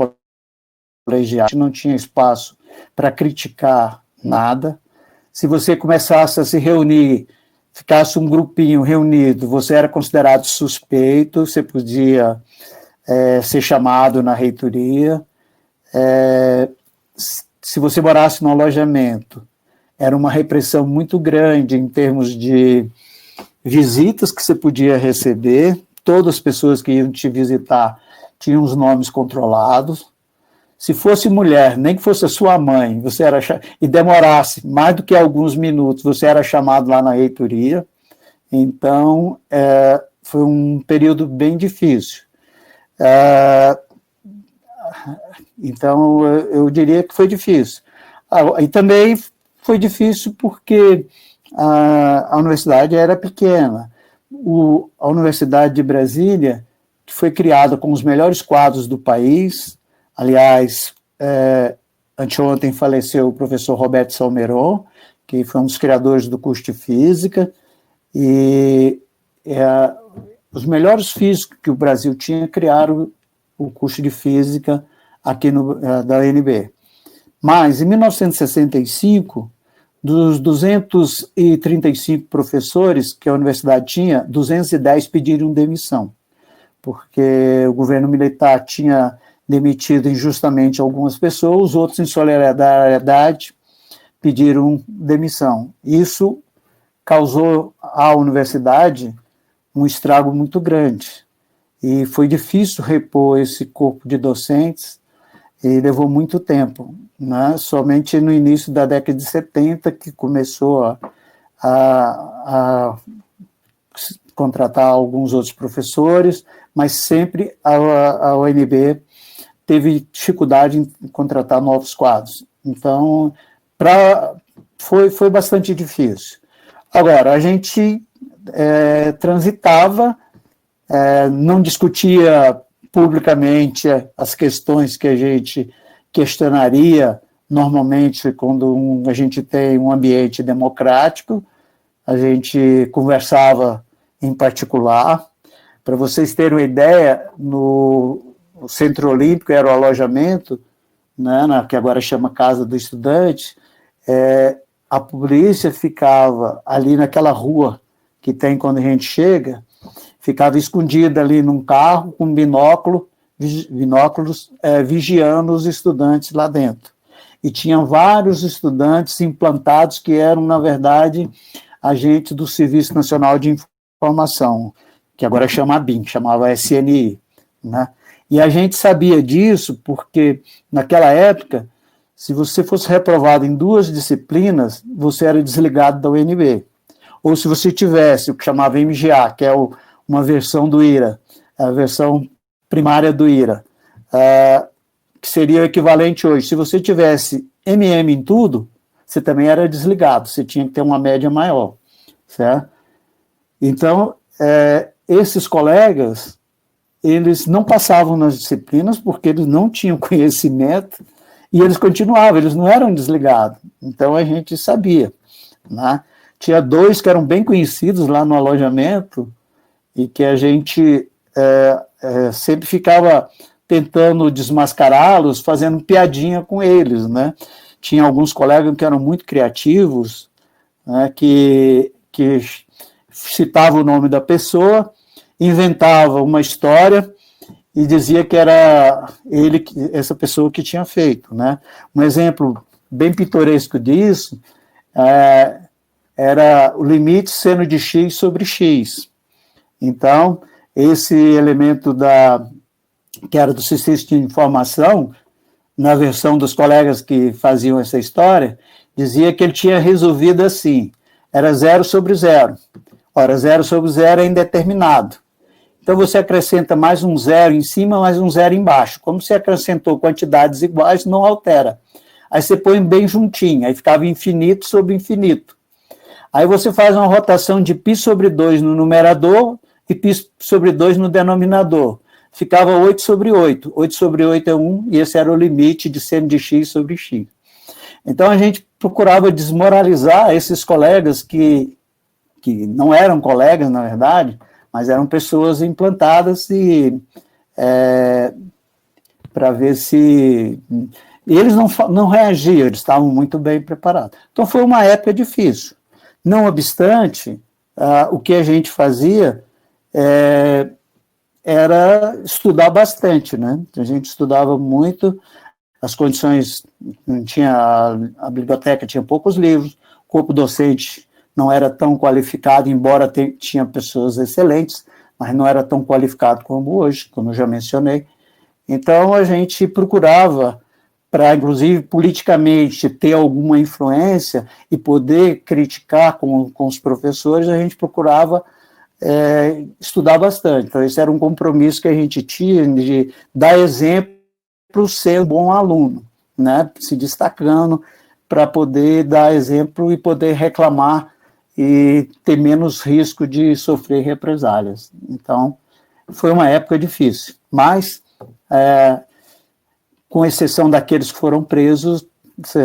colegiais, não tinha espaço para criticar nada. Se você começasse a se reunir, ficasse um grupinho reunido, você era considerado suspeito, você podia ser chamado na reitoria. Se você morasse no alojamento, era uma repressão muito grande em termos de visitas que você podia receber. Todas as pessoas que iam te visitar tinham os nomes controlados. Se fosse mulher, nem que fosse a sua mãe, você era e demorasse mais do que alguns minutos, você era chamado lá na reitoria. Então, foi um período bem difícil. Então, eu diria que foi difícil. E também foi difícil porque a universidade era pequena. A Universidade de Brasília, que foi criada com os melhores quadros do país, aliás, anteontem faleceu o professor Roberto Salmeron, que foi um dos criadores do curso de Física, e os melhores físicos que o Brasil tinha criaram o curso de Física aqui da UNB. Mas, em 1965, dos 235 professores que a universidade tinha, 210 pediram demissão, porque o governo militar tinha demitido injustamente algumas pessoas, outros, em solidariedade, pediram demissão. Isso causou à universidade um estrago muito grande, e foi difícil repor esse corpo de docentes, e levou muito tempo, né? Somente no início da década de 70 que começou a contratar alguns outros professores, mas sempre a UNB teve dificuldade em contratar novos quadros. Então, foi bastante difícil. Agora, a gente transitava, não discutia publicamente as questões que a gente questionaria normalmente quando a gente tem um ambiente democrático. A gente conversava em particular. Para vocês terem uma ideia, no Centro Olímpico era o alojamento, né, que agora chama Casa do Estudante, a polícia ficava ali naquela rua que tem quando a gente chega, ficava escondida ali num carro com binóculos, vigiando os estudantes lá dentro. E tinham vários estudantes implantados que eram, na verdade, agentes do Serviço Nacional de Informação, que agora chama ABIN, chamava SNI, né? E a gente sabia disso porque, naquela época, se você fosse reprovado em 2 disciplinas, você era desligado da UNB. Ou se você tivesse o que chamava MGA, que é uma versão do IRA, a versão primária do IRA, que seria o equivalente hoje. Se você tivesse MM em tudo, você também era desligado, você tinha que ter uma média maior, certo? Então, esses colegas, eles não passavam nas disciplinas porque eles não tinham conhecimento e eles continuavam, eles não eram desligados. Então, a gente sabia, né? Tinha 2 que eram bem conhecidos lá no alojamento e que a gente sempre ficava tentando desmascará-los, fazendo piadinha com eles, né? Tinha alguns colegas que eram muito criativos, né, que citava o nome da pessoa, inventava uma história e dizia que era ele, essa pessoa que tinha feito, né? Um exemplo bem pitoresco disso era o limite seno de x sobre x. Então, esse elemento que era do sistema de informação, na versão dos colegas que faziam essa história, dizia que ele tinha resolvido assim, era 0 sobre 0. Ora, 0 sobre 0 é indeterminado. Então, você acrescenta mais um 0 em cima, mais um 0 embaixo. Como você acrescentou quantidades iguais, não altera. Aí você põe bem juntinho, aí ficava infinito sobre infinito. Aí você faz uma rotação de π sobre 2 no numerador e π sobre 2 no denominador. ficava 8 sobre 8. 8 sobre 8 é 1, e esse era o limite de seno de x sobre x. Então, a gente procurava desmoralizar esses colegas que não eram colegas, na verdade, mas eram pessoas implantadas e para ver se... E eles não reagiam, eles estavam muito bem preparados. Então, foi uma época difícil. Não obstante, o que a gente fazia era estudar bastante, né? A gente estudava muito, as condições, a biblioteca tinha poucos livros, o corpo docente não era tão qualificado, embora tinha pessoas excelentes, mas não era tão qualificado como hoje, como eu já mencionei. Então, a gente procurava, para, inclusive, politicamente, ter alguma influência e poder criticar com os professores, a gente procurava estudar bastante. Então, esse era um compromisso que a gente tinha de dar exemplo, ser um bom aluno, né? Se destacando para poder dar exemplo e poder reclamar e ter menos risco de sofrer represálias. Então, foi uma época difícil, mas, com exceção daqueles que foram presos,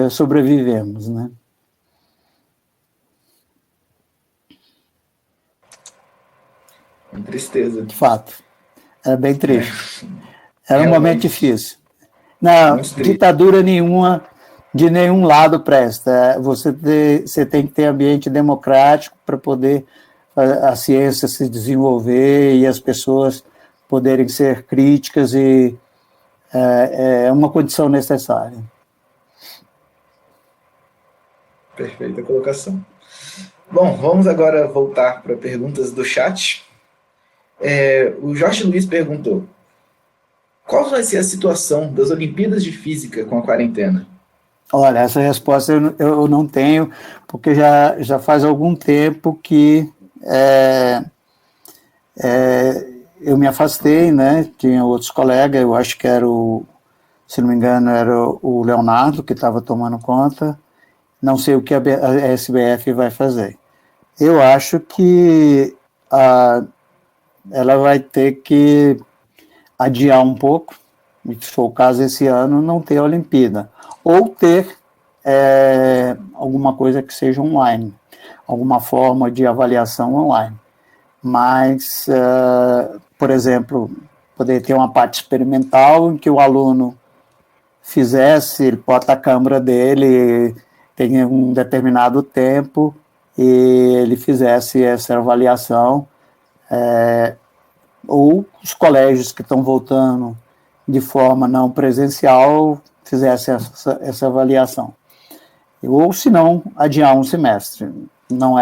sobrevivemos, né?
Tristeza.
De fato, era bem triste. Era um momento difícil. Não, ditadura nenhuma, de nenhum lado presta. Você tem que ter ambiente democrático para poder a ciência se desenvolver e as pessoas poderem ser críticas, e é uma condição necessária.
Perfeita colocação. Bom, vamos agora voltar para perguntas do chat. O Jorge Luiz perguntou: qual vai ser a situação das Olimpíadas de Física com a quarentena?
Olha, essa resposta eu não tenho, porque já faz algum tempo que eu me afastei, né? Tinha outros colegas, eu acho que se não me engano, era o Leonardo que estava tomando conta. Não sei o que a SBF vai fazer. Eu acho que ela vai ter que adiar um pouco, se for o caso esse ano, não ter a Olimpíada, ou ter alguma coisa que seja online, alguma forma de avaliação online. Mas, por exemplo, poder ter uma parte experimental em que o aluno ele bota a câmera dele, tem um determinado tempo, e ele fizesse essa avaliação, ou os colégios que estão voltando de forma não presencial fizessem essa avaliação. Ou, se não, adiar um semestre. Não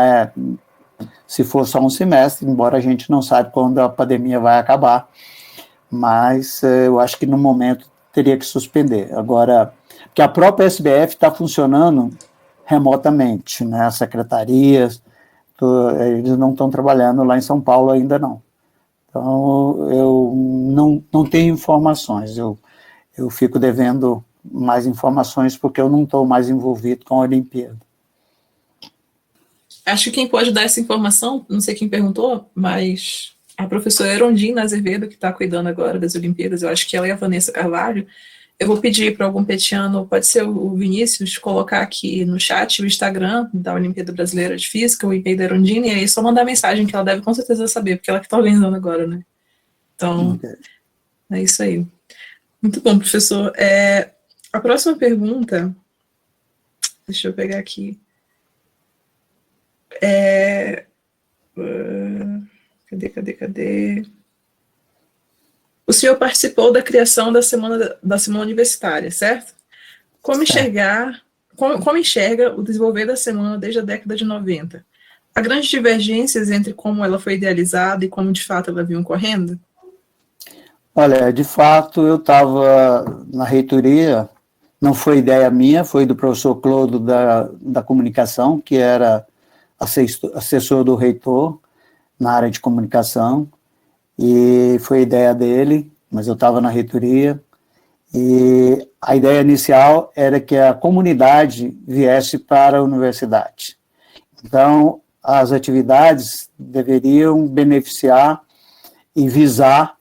se for só um semestre, embora a gente não saiba quando a pandemia vai acabar, mas eu acho que no momento teria que suspender. Agora, porque a própria SBF está funcionando remotamente, né? As secretarias, eles não estão trabalhando lá em São Paulo ainda não. Então, eu não tenho informações, eu fico devendo mais informações porque eu não estou mais envolvido com a Olimpíada.
Acho que quem pode dar essa informação, não sei quem perguntou, mas a professora Erondina Azevedo, que está cuidando agora das Olimpíadas, eu acho que ela e a Vanessa Carvalho. Eu vou pedir para algum petiano, pode ser o Vinícius, colocar aqui no chat o Instagram da Olimpíada Brasileira de Física, o e-mail da Erondina, e aí só mandar mensagem, que ela deve com certeza saber, porque ela que está organizando agora, né? Então, é isso aí. Muito bom, professor. A próxima pergunta, deixa eu pegar aqui. Cadê? O senhor participou da criação da semana universitária, certo? Como enxerga o desenvolver da semana desde a década de 90? Há grandes divergências entre como ela foi idealizada e como de fato ela vinha ocorrendo?
Olha, de fato, eu estava na reitoria, não foi ideia minha, foi do professor Clodo da comunicação, que era assessor do reitor na área de comunicação, e foi ideia dele, mas eu estava na reitoria, e a ideia inicial era que a comunidade viesse para a universidade. Então, as atividades deveriam beneficiar e visar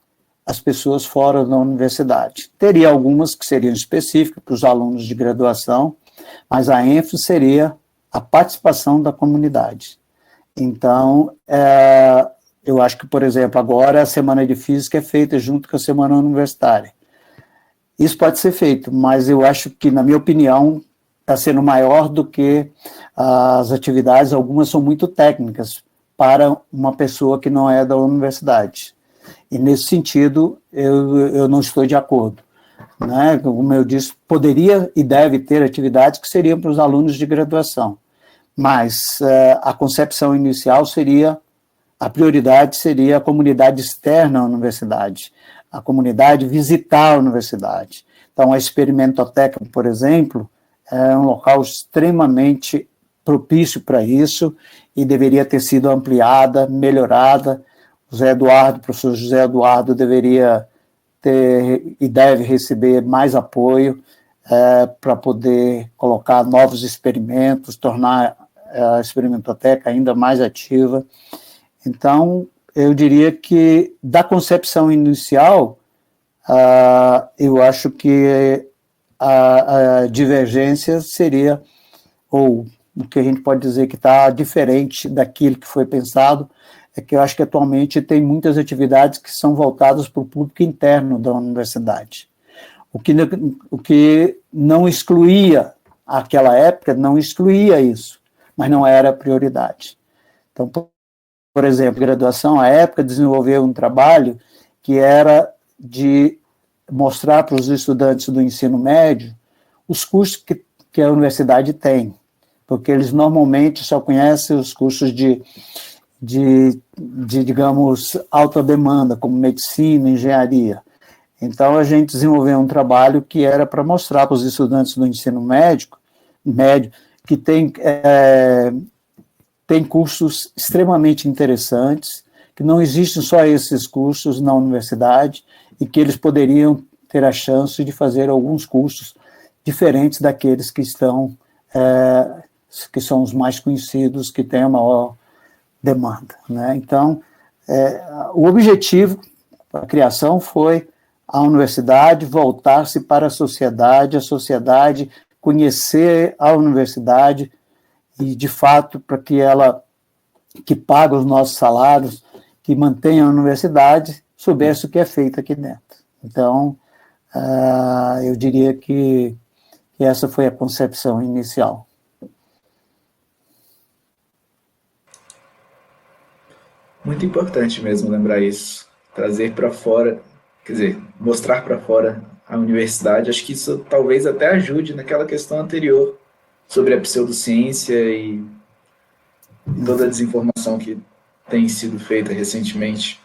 as pessoas fora da universidade. Teria algumas que seriam específicas para os alunos de graduação, mas a ênfase seria a participação da comunidade. Então, eu acho que, por exemplo, agora a Semana de Física é feita junto com a Semana Universitária. Isso pode ser feito, mas eu acho que, na minha opinião, está sendo maior do que as atividades, algumas são muito técnicas para uma pessoa que não é da universidade. E, nesse sentido, eu não estou de acordo. Né? Como eu disse, poderia e deve ter atividades que seriam para os alunos de graduação, mas a concepção inicial seria, a prioridade seria a comunidade externa à universidade, a comunidade visitar a universidade. Então, a Experimentoteca, por exemplo, é um local extremamente propício para isso e deveria ter sido ampliada, melhorada. O professor José Eduardo deveria ter e deve receber mais apoio para poder colocar novos experimentos, tornar a Experimentoteca ainda mais ativa. Então, eu diria que, da concepção inicial, eu acho que a divergência seria, ou o que a gente pode dizer que está diferente daquilo que foi pensado, é que eu acho que atualmente tem muitas atividades que são voltadas para o público interno da universidade. O que não excluía, naquela época, não excluía isso, mas não era prioridade. Então, por exemplo, graduação, à época, desenvolveu um trabalho que era de mostrar para os estudantes do ensino médio os cursos que a universidade tem, porque eles normalmente só conhecem os cursos de digamos, alta demanda, como medicina, engenharia. Então, a gente desenvolveu um trabalho que era para mostrar para os estudantes do ensino médio que tem cursos extremamente interessantes, que não existem só esses cursos na universidade e que eles poderiam ter a chance de fazer alguns cursos diferentes daqueles que são os mais conhecidos, que têm a maior demanda. Né? Então, o objetivo da criação foi a universidade voltar-se para a sociedade conhecer a universidade e, de fato, para que ela, que paga os nossos salários, que mantenha a universidade, soubesse o que é feito aqui dentro. Então, eu diria que essa foi a concepção inicial.
Muito importante mesmo lembrar isso, trazer para fora, quer dizer, mostrar para fora a universidade. Acho que isso talvez até ajude naquela questão anterior sobre a pseudociência e toda a desinformação que tem sido feita recentemente.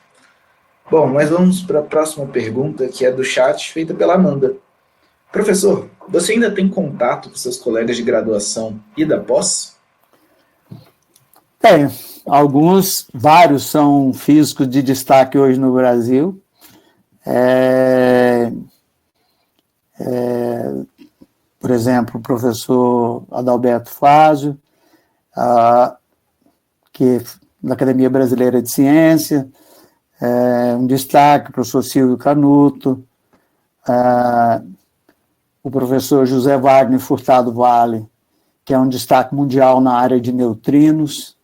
Bom, mas vamos para a próxima pergunta, que é do chat, feita pela Amanda. Professor, você ainda tem contato com seus colegas de graduação e da pós?
Tenho. Vários são físicos de destaque hoje no Brasil. Por exemplo, o professor Adalberto Fázio, que da Academia Brasileira de Ciência, um destaque, o professor Silvio Canuto, o professor José Wagner Furtado Vale, que é um destaque mundial na área de neutrinos.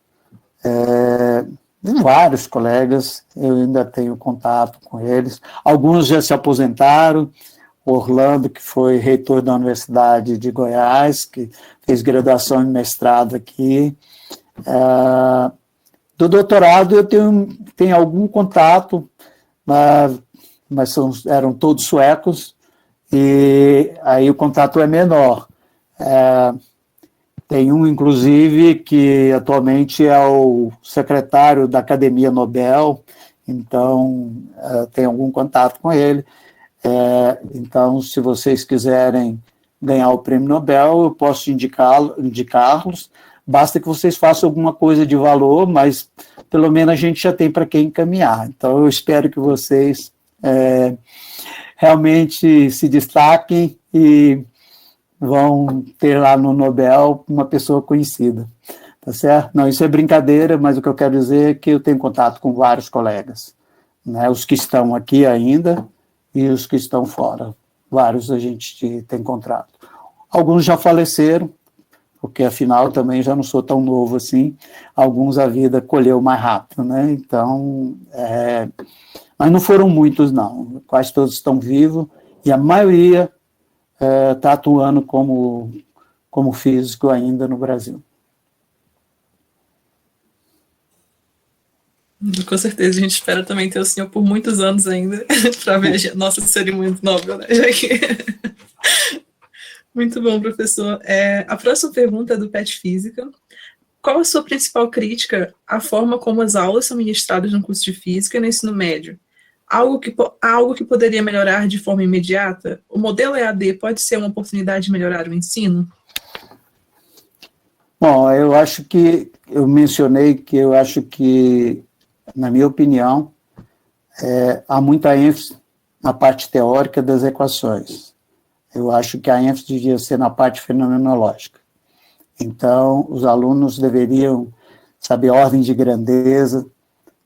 Vários colegas, eu ainda tenho contato com eles. Alguns já se aposentaram. Orlando, que foi reitor da Universidade de Goiás, que fez graduação e mestrado aqui. Do doutorado eu tenho algum contato, mas eram todos suecos, e aí o contato é menor. Tem um, inclusive, que atualmente é o secretário da Academia Nobel, então tem algum contato com ele. Então, se vocês quiserem ganhar o Prêmio Nobel, eu posso indicá-los, basta que vocês façam alguma coisa de valor, mas pelo menos a gente já tem para quem encaminhar. Então, eu espero que vocês realmente se destaquem e vão ter lá no Nobel uma pessoa conhecida, tá certo? Não, isso é brincadeira, mas o que eu quero dizer é que eu tenho contato com vários colegas né, os que estão aqui ainda e os que estão fora. Vários a gente tem encontrado. Alguns já faleceram, porque afinal também já não sou tão novo assim, alguns a vida colheu mais rápido, né? Então, mas não foram muitos não, quase todos estão vivos, e a maioria está atuando como físico ainda no Brasil.
Com certeza, a gente espera também ter o senhor por muitos anos ainda, para ver a nossa cerimônia do Nobel, né? Muito bom, professor. A próxima pergunta é do PET Física. Qual a sua principal crítica à forma como as aulas são ministradas no curso de Física e no ensino médio? Algo que poderia melhorar de forma imediata? O modelo EAD pode ser uma oportunidade de melhorar o ensino?
Bom, eu acho que, eu mencionei que eu acho que, na minha opinião, há muita ênfase na parte teórica das equações. Eu acho que a ênfase devia ser na parte fenomenológica. Então, os alunos deveriam saber ordem de grandeza,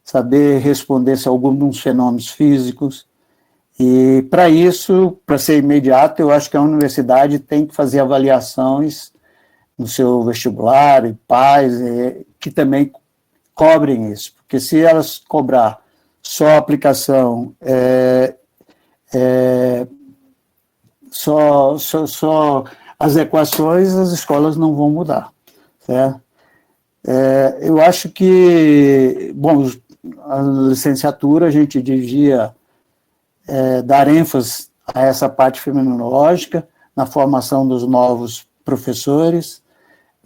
saber responder-se a alguns fenômenos físicos, e para isso, para ser imediato, eu acho que a universidade tem que fazer avaliações no seu vestibular e pais, que também cobrem isso, porque se elas cobrar só a aplicação, só as equações, as escolas não vão mudar, certo? Eu acho que, bom, a licenciatura a gente devia dar ênfase a essa parte fenomenológica, na formação dos novos professores.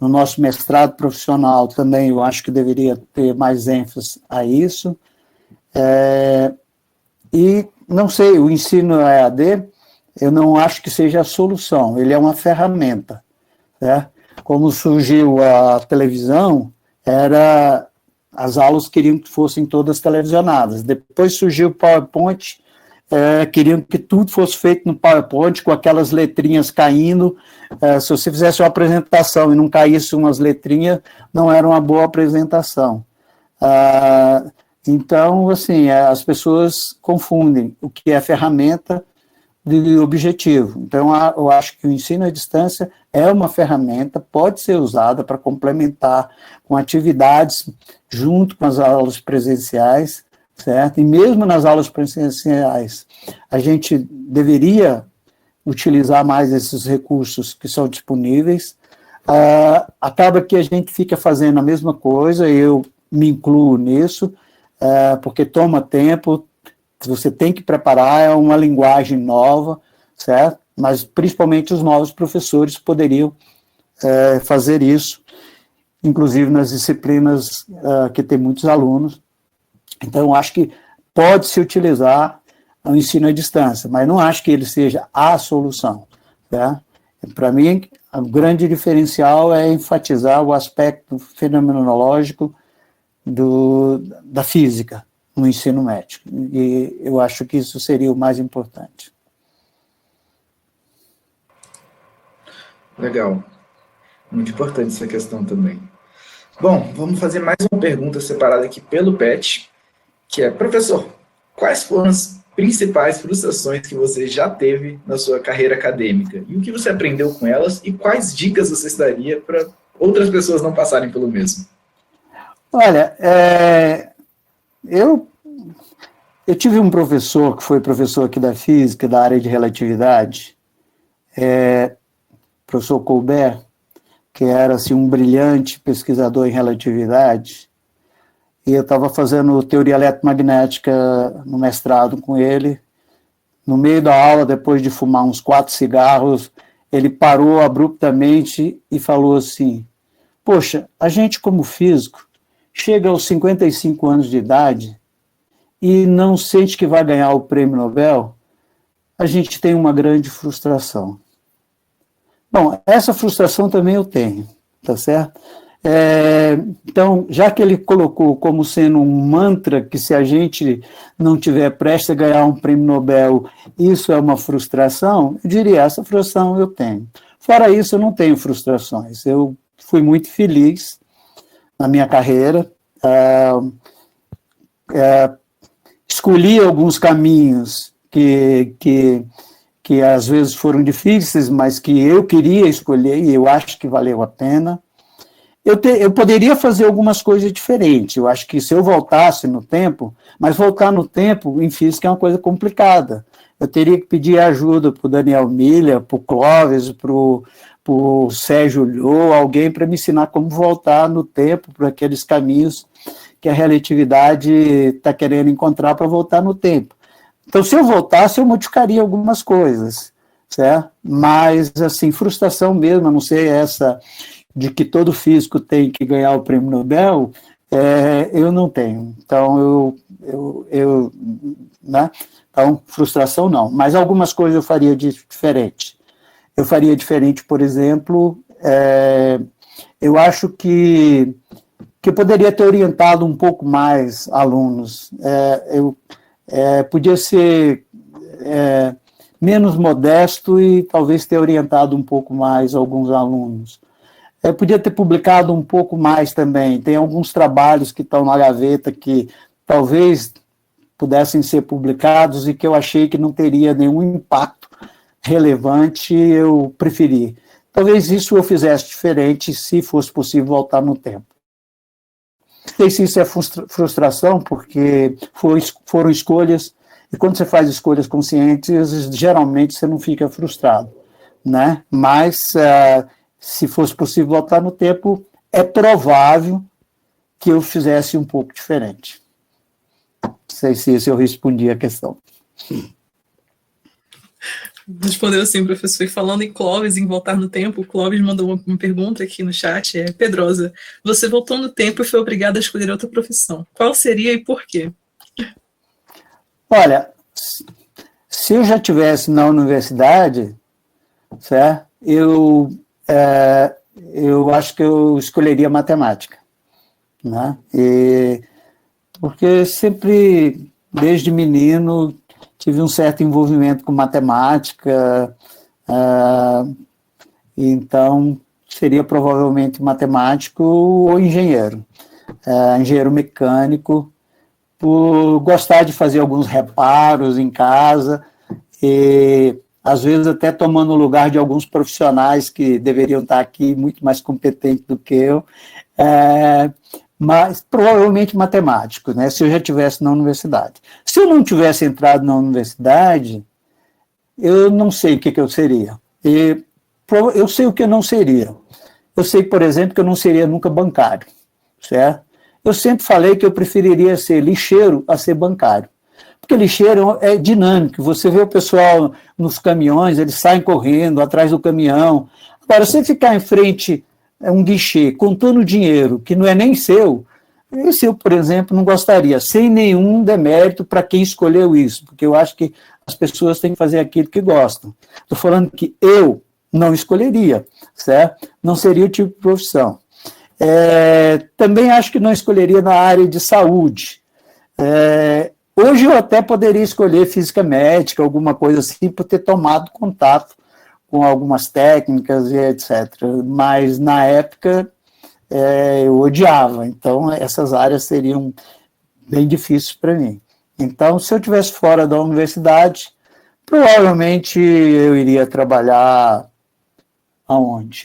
No nosso mestrado profissional também eu acho que deveria ter mais ênfase a isso. E, não sei, o ensino EAD, eu não acho que seja a solução, ele é uma ferramenta, né? Como surgiu a televisão, as aulas queriam que fossem todas televisionadas. Depois surgiu o PowerPoint, queriam que tudo fosse feito no PowerPoint, com aquelas letrinhas caindo. Se você fizesse uma apresentação e não caísse umas letrinhas, não era uma boa apresentação. Então, assim, as pessoas confundem o que é ferramenta de objetivo. Então, eu acho que o ensino à distância é uma ferramenta, pode ser usada para complementar com atividades junto com as aulas presenciais, certo? E mesmo nas aulas presenciais, a gente deveria utilizar mais esses recursos que são disponíveis. Acaba que a gente fica fazendo a mesma coisa, eu me incluo nisso, porque toma tempo, você tem que preparar, é uma linguagem nova, certo? Mas principalmente os novos professores poderiam fazer isso, inclusive nas disciplinas que tem muitos alunos. Então, eu acho que pode-se utilizar o ensino à distância, mas não acho que ele seja a solução, tá? Para mim, o grande diferencial é enfatizar o aspecto fenomenológico da física no ensino médio, e eu acho que isso seria o mais importante.
Legal. Muito importante essa questão também. Bom, vamos fazer mais uma pergunta separada aqui pelo PET, que é, professor, quais foram as principais frustrações que você já teve na sua carreira acadêmica? E o que você aprendeu com elas? E quais dicas você daria para outras pessoas não passarem pelo mesmo?
Olha, eu tive um professor que foi professor aqui da física, da área de relatividade, professor Colbert, que era assim, um brilhante pesquisador em relatividade, e eu estava fazendo teoria eletromagnética no mestrado com ele. No meio da aula, depois de fumar uns 4 cigarros, ele parou abruptamente e falou assim: poxa, a gente como físico chega aos 55 anos de idade e não sente que vai ganhar o prêmio Nobel, a gente tem uma grande frustração. Bom, essa frustração também eu tenho, tá certo? Então, já que ele colocou como sendo um mantra que se a gente não tiver prestes a ganhar um prêmio Nobel, isso é uma frustração, eu diria, essa frustração eu tenho. Fora isso, eu não tenho frustrações. Eu fui muito feliz na minha carreira, escolhi alguns caminhos que às vezes foram difíceis, mas que eu queria escolher e eu acho que valeu a pena. Eu poderia fazer algumas coisas diferentes. Eu acho que se eu voltasse no tempo, mas voltar no tempo em física é uma coisa complicada. Eu teria que pedir ajuda para o Daniel Miller, para o Clóvis, para o Sérgio Lhou, alguém para me ensinar como voltar no tempo para aqueles caminhos que a relatividade está querendo encontrar para voltar no tempo. Então, se eu voltasse, eu modificaria algumas coisas, certo? Mas, assim, frustração mesmo, a não ser essa de que todo físico tem que ganhar o prêmio Nobel, eu não tenho. Então, né? Então, frustração não. Mas algumas coisas eu faria diferente. Eu faria diferente, por exemplo, eu acho que eu poderia ter orientado um pouco mais alunos. Podia ser menos modesto e talvez ter orientado um pouco mais alguns alunos. Podia ter publicado um pouco mais também. Tem alguns trabalhos que estão na gaveta que talvez pudessem ser publicados e que eu achei que não teria nenhum impacto relevante, eu preferi. Talvez isso eu fizesse diferente se fosse possível voltar no tempo. Não sei se isso é frustração, porque foram escolhas, e quando você faz escolhas conscientes, geralmente você não fica frustrado, né? Mas, se fosse possível voltar no tempo, é provável que eu fizesse um pouco diferente. Não sei se isso eu respondi a questão.
Respondeu sim, professor. E falando em Clóvis, em voltar no tempo, o Clóvis mandou uma pergunta aqui no chat, Pedrosa, você voltou no tempo e foi obrigado a escolher outra profissão. Qual seria e por quê?
Olha, se eu já estivesse na universidade, certo? Eu acho que eu escolheria matemática, né? Porque sempre, desde menino, tive um certo envolvimento com matemática, então seria provavelmente matemático ou engenheiro, engenheiro mecânico, por gostar de fazer alguns reparos em casa, e às vezes até tomando o lugar de alguns profissionais que deveriam estar aqui muito mais competentes do que eu, mas provavelmente matemático, né, se eu já estivesse na universidade. Se eu não tivesse entrado na universidade, eu não sei o que eu seria. Eu sei o que eu não seria. Eu sei, por exemplo, que eu não seria nunca bancário, certo? Eu sempre falei que eu preferiria ser lixeiro a ser bancário. Porque lixeiro é dinâmico, você vê o pessoal nos caminhões, eles saem correndo atrás do caminhão. Agora, você ficar em frente a um guichê contando dinheiro que não é nem seu, esse eu, por exemplo, não gostaria, sem nenhum demérito para quem escolheu isso, porque eu acho que as pessoas têm que fazer aquilo que gostam. Estou falando que eu não escolheria, certo? Não seria o tipo de profissão. Também acho que não escolheria na área de saúde. Hoje eu até poderia escolher física médica, alguma coisa assim, por ter tomado contato com algumas técnicas e etc. Mas, na época, eu odiava. Então, essas áreas seriam bem difíceis para mim. Então, se eu estivesse fora da universidade, provavelmente eu iria trabalhar aonde?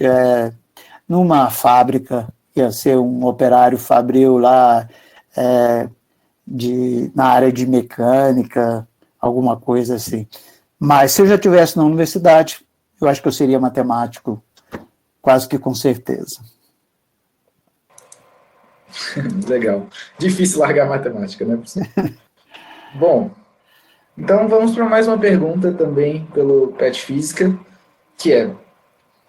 Numa fábrica, ia ser um operário fabril lá, na área de mecânica, alguma coisa assim. Mas se eu já estivesse na universidade, eu acho que eu seria matemático, quase que com certeza.
Legal. Difícil largar a matemática, né, professor? Bom, então vamos para mais uma pergunta também pelo PET Física, que é: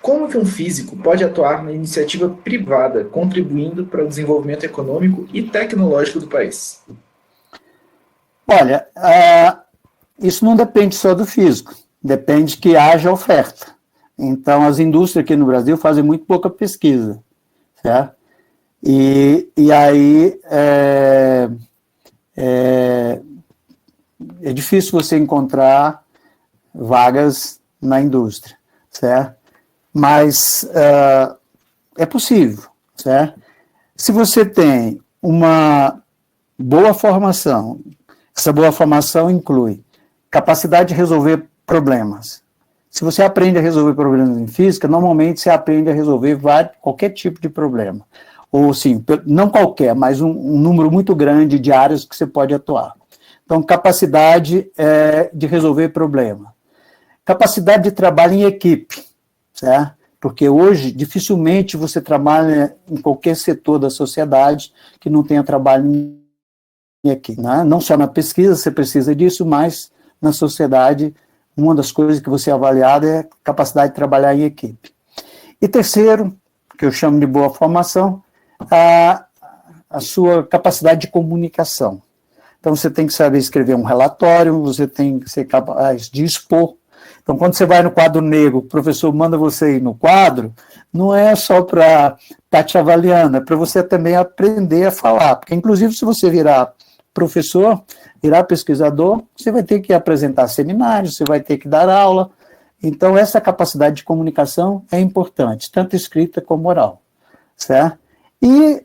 como que um físico pode atuar na iniciativa privada, contribuindo para o desenvolvimento econômico e tecnológico do país?
Olha, isso não depende só do físico, depende que haja oferta. Então, as indústrias aqui no Brasil fazem muito pouca pesquisa, certo? E aí é difícil você encontrar vagas na indústria, certo? Mas é possível, certo? Se você tem uma boa formação, Essa boa formação inclui capacidade de resolver problemas. Se você aprende a resolver problemas em física, normalmente você aprende a resolver qualquer tipo de problema. Ou, sim, não qualquer, mas um número muito grande de áreas que você pode atuar. Então, capacidade de resolver problema. Capacidade de trabalho em equipe, certo? Porque hoje, dificilmente você trabalha em qualquer setor da sociedade que não tenha trabalho em equipe. Né? Não só na pesquisa você precisa disso, mas na sociedade, uma das coisas que você é avaliado é a capacidade de trabalhar em equipe. E terceiro, que eu chamo de boa formação, a sua capacidade de comunicação. Então, você tem que saber escrever um relatório, você tem que ser capaz de expor. Então, quando você vai no quadro negro, o professor manda você ir no quadro, não é só para estar te avaliando, é para você também aprender a falar. Porque, inclusive, se você virar professor, virar pesquisador, você vai ter que apresentar seminários, você vai ter que dar aula. Então, essa capacidade de comunicação é importante, tanto escrita como oral. Certo? E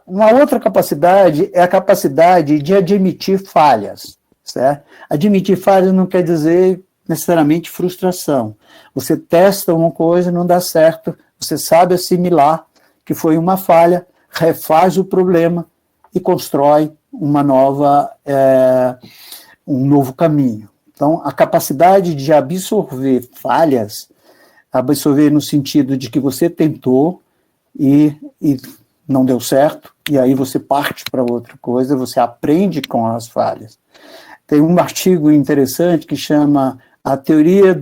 uma outra capacidade é a capacidade de admitir falhas. Certo? Admitir falhas não quer dizer necessariamente frustração. Você testa uma coisa, não dá certo, você sabe assimilar que foi uma falha, refaz o problema e constrói um novo caminho. Então, a capacidade de absorver falhas, absorver no sentido de que você tentou e não deu certo, e aí você parte para outra coisa, você aprende com as falhas. Tem um artigo interessante que chama a teoria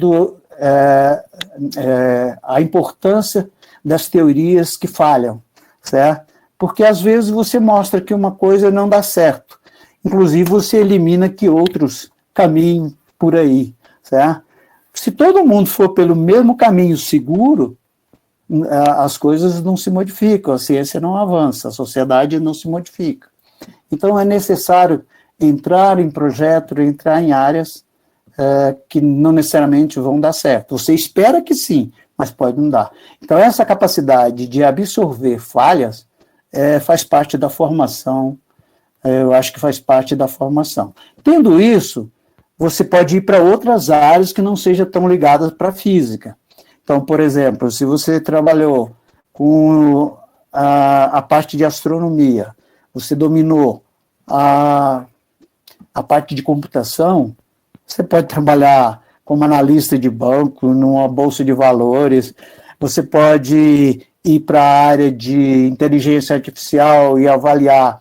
a importância das teorias que falham, certo? Porque às vezes você mostra que uma coisa não dá certo, inclusive você elimina que outros caminhem por aí, certo? Se todo mundo for pelo mesmo caminho seguro, as coisas não se modificam, a ciência não avança, a sociedade não se modifica. Então é necessário entrar em projetos, entrar em áreas que não necessariamente vão dar certo. Você espera que sim, mas pode não dar. Então essa capacidade de absorver falhas faz parte da formação, eu acho que faz parte da formação. Tendo isso, você pode ir para outras áreas que não sejam tão ligadas para a física. Então, por exemplo, se você trabalhou com a parte de astronomia, você dominou a parte de computação, você pode trabalhar como analista de banco, numa bolsa de valores, você pode ir para a área de inteligência artificial e avaliar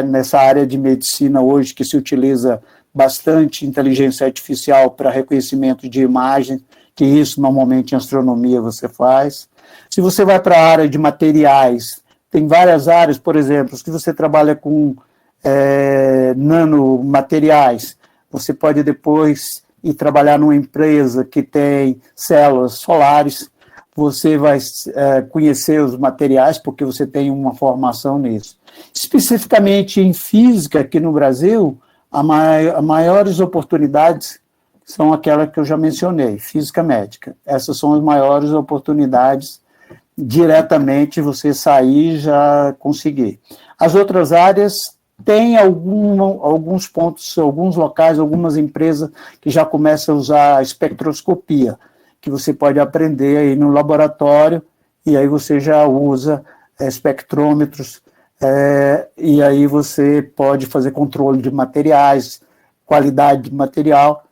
nessa área de medicina hoje que se utiliza bastante inteligência artificial para reconhecimento de imagens, que isso normalmente em astronomia você faz. Se você vai para a área de materiais, tem várias áreas, por exemplo, se você trabalha com nanomateriais, você pode depois ir trabalhar numa empresa que tem células solares, você vai conhecer os materiais porque você tem uma formação nisso. Especificamente em física, aqui no Brasil, as maiores oportunidades são aquelas que eu já mencionei, física médica. Essas são as maiores oportunidades, diretamente você sair e já conseguir. As outras áreas têm alguns pontos, alguns locais, algumas empresas que já começam a usar a espectroscopia, que você pode aprender aí no laboratório, e aí você já usa espectrômetros, e aí você pode fazer controle de materiais, qualidade de material,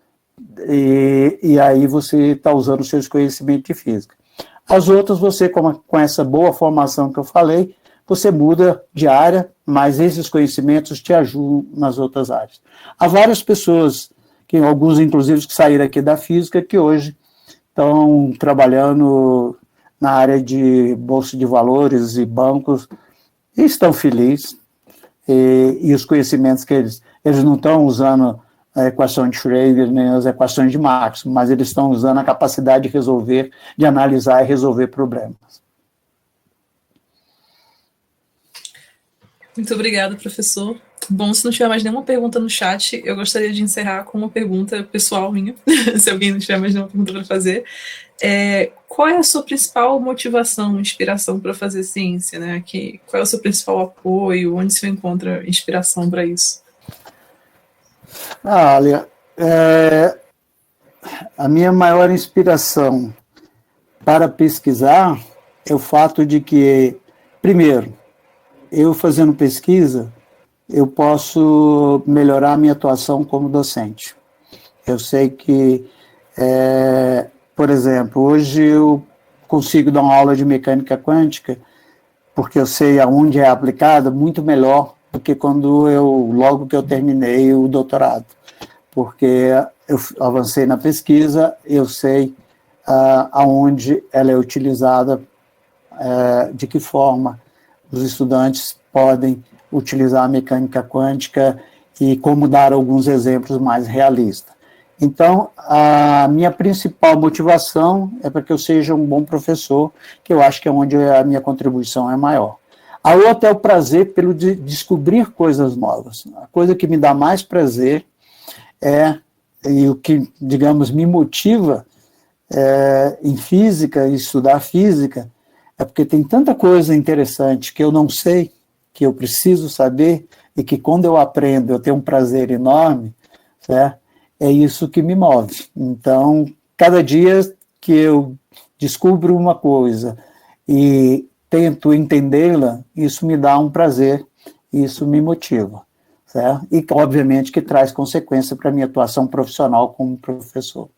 e aí você está usando os seus conhecimentos de física. As outras, você, com essa boa formação que eu falei, você muda de área, mas esses conhecimentos te ajudam nas outras áreas. Há várias pessoas, alguns inclusive que saíram aqui da física, que hoje estão trabalhando na área de bolsa de valores e bancos, e estão felizes, e os conhecimentos que eles não estão usando a equação de Schrödinger, nem as equações de Max, mas eles estão usando a capacidade de resolver, de analisar e resolver problemas.
Muito obrigada, professor. Bom, se não tiver mais nenhuma pergunta no chat, eu gostaria de encerrar com uma pergunta pessoal minha, se alguém não tiver mais nenhuma pergunta para fazer. Qual é a sua principal motivação, inspiração para fazer ciência, né? Qual é o seu principal apoio? Onde você encontra inspiração para isso?
Olha, a minha maior inspiração para pesquisar é o fato de que, primeiro, eu fazendo pesquisa, eu posso melhorar a minha atuação como docente. Eu sei que, por exemplo, hoje eu consigo dar uma aula de mecânica quântica, porque eu sei aonde é aplicada, muito melhor do que logo que eu terminei o doutorado. Porque eu avancei na pesquisa, eu sei aonde ela é utilizada, de que forma os estudantes podem utilizar a mecânica quântica e como dar alguns exemplos mais realistas. Então, a minha principal motivação é para que eu seja um bom professor, que eu acho que é onde a minha contribuição é maior. A outra é o prazer pelo de descobrir coisas novas. A coisa que me dá mais prazer e o que, digamos, me motiva em física, estudar física, é porque tem tanta coisa interessante que eu não sei, que eu preciso saber, e que quando eu aprendo eu tenho um prazer enorme, certo? É isso que me move. Então, cada dia que eu descubro uma coisa e tento entendê-la, isso me dá um prazer, isso me motiva, certo? E, obviamente, que traz consequência para a minha atuação profissional como professor.